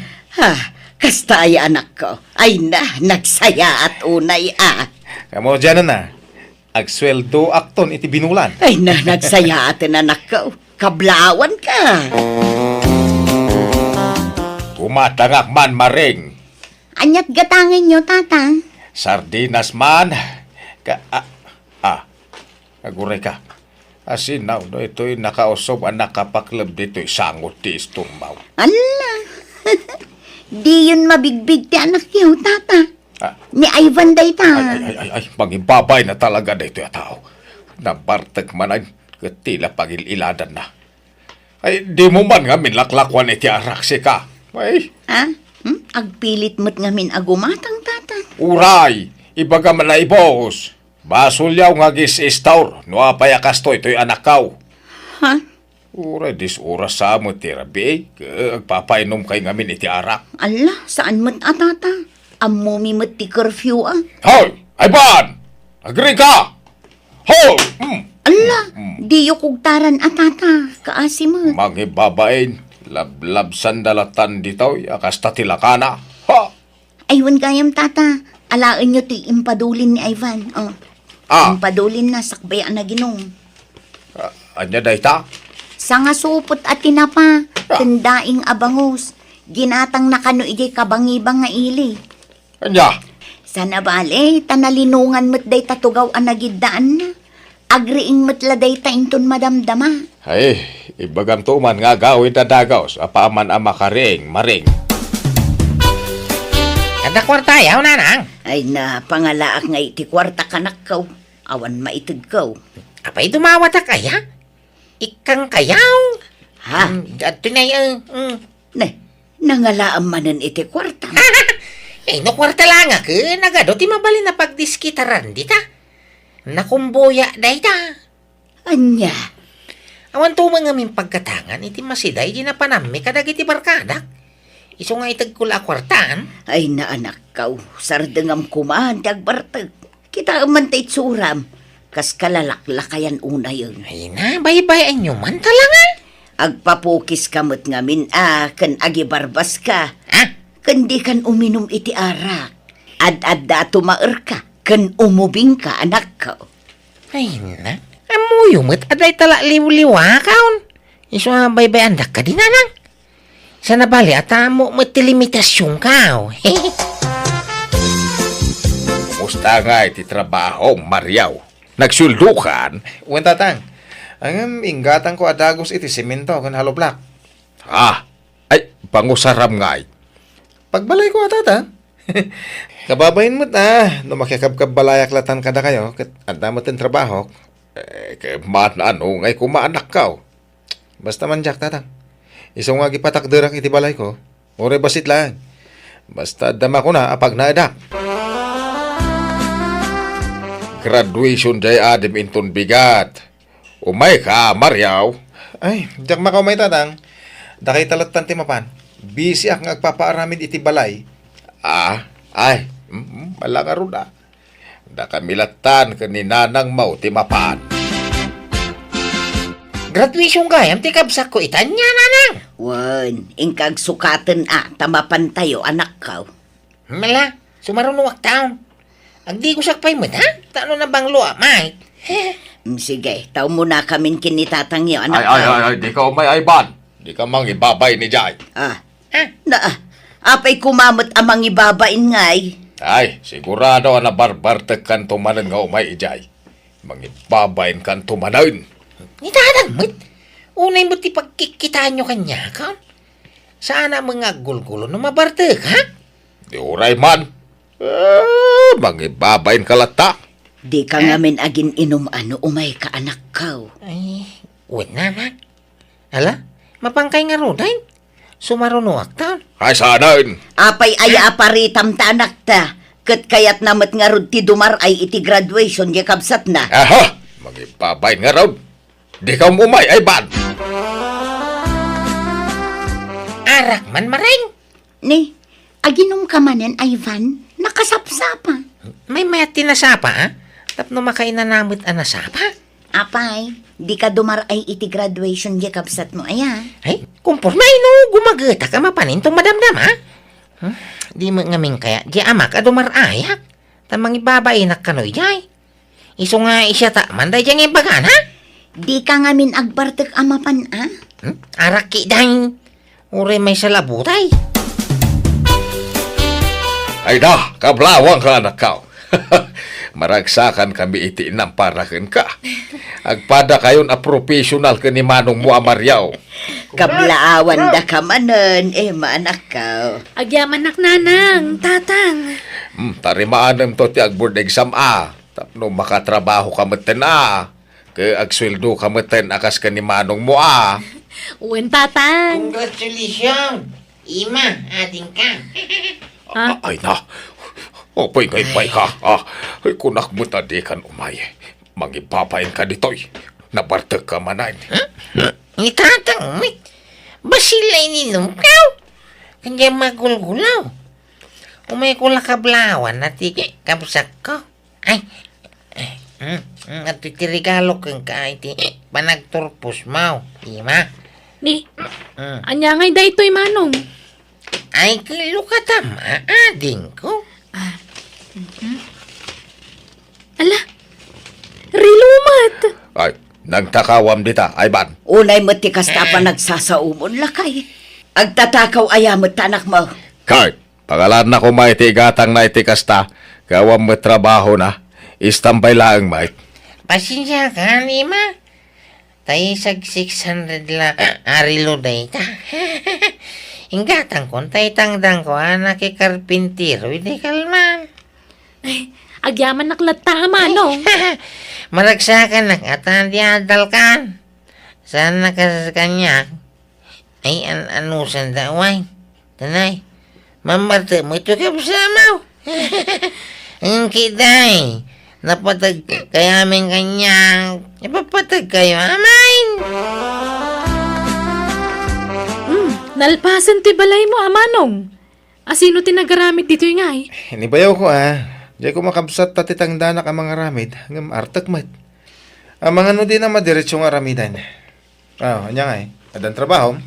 Kasta ay anak ko. Ay nagsaya at unay Kamo dyan na. Agsweldo akton iti binulan. Ay nagsaya atin anak ko. Kablawan ka. Tumatangak man maring. Anyat gatangin nyo, tatang. Sardinas man. Aguray ka. Asin now, no, ito'y nakausob ang nakapaklab dito'y sangot ti isturmaw. Ala. Di yun mabigbig ti anak niyo, tata. Ni Ivan day ta. Ay, mangibabay na talaga dito'y tao. Nabartag manan, katila pagililadan na. Ay, di mo man nga minlaklakwan iti araksi ka. Ay, Agpilit mo't ngamin agumatang, tata. uray, ibaga man na ibos. Basulyaw nga gis-istaur, no apaya kasto ito'y anak kaw. Ha? Uray, dis oras sa mo ti rabi, agpapainom kay ngamin iti arak. Ala, saan mo't tata? Amumi mo't ti curfew Hoy! Ivan! Agree ka! Hoy! Ala, di yu kugtaran tata. Kaasi mo. Mangibabain, lablab sandalatan dito'y akasta tilakana. Ha! Aywan gayam, tata. Alaan nyo ti impadulin ni Ivan. Impadulin na sakbayan na ginong. Anya day ta? Sa nga supot at tinapa, tendaing abangus. Ginatang nakano ijay kabangibang nga ili. Anya? Sana bale, tanalinungan mo't day tatugaw ang nagidaan na. agriing matladay tainton madamdama. Ay, ibagam tuman nga gawin na dagaw sa paman ang makaring maring. Kada kwarta yaw, nanang. Ay na, pangalaak nga iti kwarta kanak kaw. Awan maitid kaw. Apay dumawat ka kaya? Ikang kayaw. Ha? At tunay, Ne, nangalaam manan iti kwarta. Eh, no kwarta lang ako. Nagado, ti mabalin na pagdiskitaran dita. Nakumboya day ta. Anya, Awan tumang amin pagkatangan, iti masiday, di na panami kadag iti barkadak. Iso nga itagkula kwartaan. ay na anak kaw. Sardengam kumaan, dagbartag. Kita amantay tsuram. Kas kalalaklakayan una yun. Ay na, baybayan nyo man talaga. Agpapukis kamot ngamin kan agibarbas ka. Ha? Kan di kan uminom iti arak. Ad-ad da tumaer ka. Kan umubing ka anak ka. Ay na, amuyumot aday tala liw-liwa kaon. Iso nga baybayan dak ka dinanang. Sa nabali at amo matilimitasyon kao. Kumusta nga iti trabaho, Mariaw? Nagsuldukan? Uwan tatang, ang ingatan ko adagos iti simento kan haloblak. Ah, ay, pangusaram nga ay. Pagbalay ko atata. Kababayin mo't no makikabkabalayak latan kada kayo, kat anda mo't ang trabaho. Kaya man ano ngay kumaanak ka. Basta man jak tatang. Isang nga gipatakderak iti balay ko, ore basit lang. Basta dama ko na apag naadak. Graduation jay adim inton bigat. Umay ka, Mariaw. Ay, jak makamay tatang. Dakay talatan ti mapan. Busy ak nga agpapaaramin iti balay. Ay, malanga ron ah. Nakamilatan ka ni nanang mau ti mapan. Graduation gayam, ti kabsak ko itanya, nanang. Wan, ingkag sukatan tamapan tayo anak ka. Mala, sumarunuwak taon. Agdi ko sakpay mo, ha? Tano na bang luwa, Mike? Sige, tao muna kamin kinitatang yo anak Ay, ka. di ka umay ay ban. Di ka mang ibabay ni Jay. Apay kumamot amang ibabain ngay. Ay, sigurado na barbartag kan tumanan nga umay ijay. Mangibabayin kan tumanan. Nitadang mo't. Unay mo't ipagkikitaan nyo kanya, kaon. Sana mga gulgulo na mabartag, ha? Di uray man. Mangibabayin kalata. Di ka ngamin agin inom umay ka anak ka. Ay, uwan naman. Ala, mapangkay nga rodain. Sumarunuwak taon. Ay, sanain. Apay aya aparitam ta anak ta. Kat kayat namat nga rod ti dumar ay iti graduation di kabsat na. Aha, mangibabayin nga raw. Di ka umay ay ban. Arak man maring. Ni, aginom ka manen Ivan, nakasapsapa. May mayat tinasapa, ha? Tapno makain na namit ang nasapa. Apay, di ka dumar ay iti graduation di kabsat mo aya. Ay, kumpurmay no, gumagata ka mapanin tong madamdam, ha? Di mo ngamin kaya, di amak adumarayak. Tamang ibabainak ka no, ijay. Iso nga isya ta, manday diyang ibagan, ha? Di ka ngamin agbartek amapan Araki dahing. Ure may salabutay. Ay na, kablawang ka anak ka. Maragsakan kami iti inamparakan ka. Agpada kayon a professional ka ni Manong mo Mariaw. Kablaawan da ka manen, maanak ka. Agyaman nak nanang, tatang. Tarimaan to ti agboard exam Tapno makatrabaho ka meten Kaya agsweldo ka meten akas ka ni Manong mo Uwan, tatang. Congratulations! Ima, ating ka. Ay na. Opay ngay ka. Ay kunak mo tadi kan umay. Mangipapain ka ditoy. Nabartag ka manain. Itatang, basilay ninom kaw. Kanya magulgulaw. Umay ko lakablawan na tiki kapsak ko. Ay, at titirigalo kang ka iti panagturpos mau. Ima. Ni, anya ngay daytoy manong. Ay, kilo ka tama, ading ko. Ala, rilumat. Ay, nagtakawam dita, ay ban. Unay mo ti kasta pa nagsasaumon lakay. Agtatakaw ayamot tanak mo. Kay, pangalan na ko may tigatang na itikasta. Kawam mo trabaho na. Istambay lang, mate. pasensya ka, Lima. Tayo sag 600 la arilo day ka. Inggatang kon tay tangdang ko anak ke karpintero, hindi kalman. Agyaman naklata, Manong. Maragsakan nak atan di adal kan. Sana ka sa kanya. Ay anusan daway. Tanay. Mamarte mo ito ka bersama. Ang kiday. Napatag kaya aming kanyang. Ipapatag kayo amain. Nalpasan ti balay mo, Manong. Asino tinagaramit dito yung ay? Hinibayaw ko Diyan ko makabsat tatitang danak ang mga ramid. Ngam artak mat. Ang mga no din na madiretso nga ramidan. Anya nga Adan trabaho.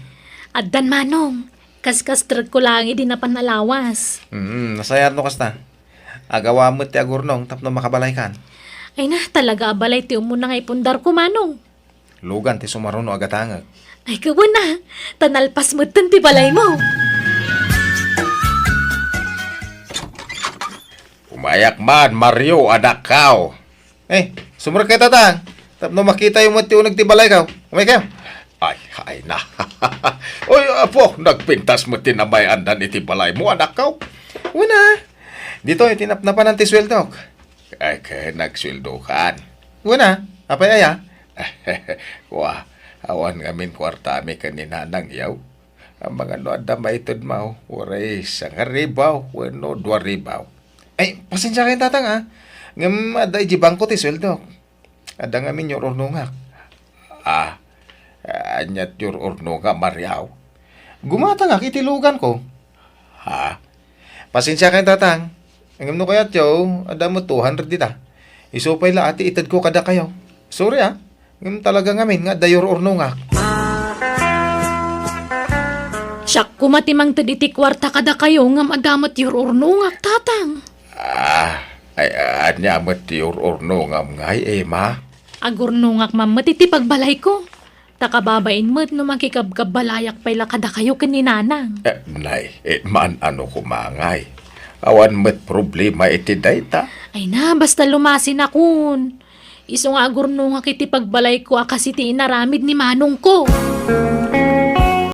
Addan, Manong. Kaskas trag ko lang di na panalawas. Nasayat no kasta. Agawa mo ti agurnong tapno makabalay kan. Ay na, talaga abalay ti umuna nga ipundar ko, Manong. Lugan ti sumaruno agatangag. Ay, kawan na. Tanalpas mo ti balay mo. Umayak man, Mario, anak kao. Sumur kay tatang. Tapno makita yung mati unag ti balay ka. Umay kayo. Ay na. Oy, apo, nagpintas mo tinamayan na iti balay mo, anak kao. Una. Dito tinapnapan ng tisweldok. Ay, kaya nagsweldokan. Una. Apay aya. Wah, awan ngamin kwartami kanina nang yaw. Ang mga no adama itod mau, waray isang ribaw, wano 2 ribaw. Ay, pasensya kayo tatang Ngam ada ijibang ko tisweldok. Ada ngamin yung ornungak. Anyat your orno nga Mariaw. Gumata nga kitilugan ko. Ha? Pasensya kayo tatang. Ngam no kayat yaw, ada mo 200 dita. Isupay la ati itad ko kada kayo. Sorry Ngam talaga ngamin nga dayor ornungak. Siyak kumatimang taditi kwarta kada kayo ngam adamot yor urnungak, tatang. Ay, anya met your orno nga ngay, ma. Agurnungak mamatiti pagbalay ko. Takababain mo't no makikabkabalayak pala kada kayo kaninanang. Nay, man ano kumangay. Awan met problema iti dayta. Ay na, basta lumasin akon. Iso nga agurnungak iti pagbalay ko akasiti inaramid ni manong ko.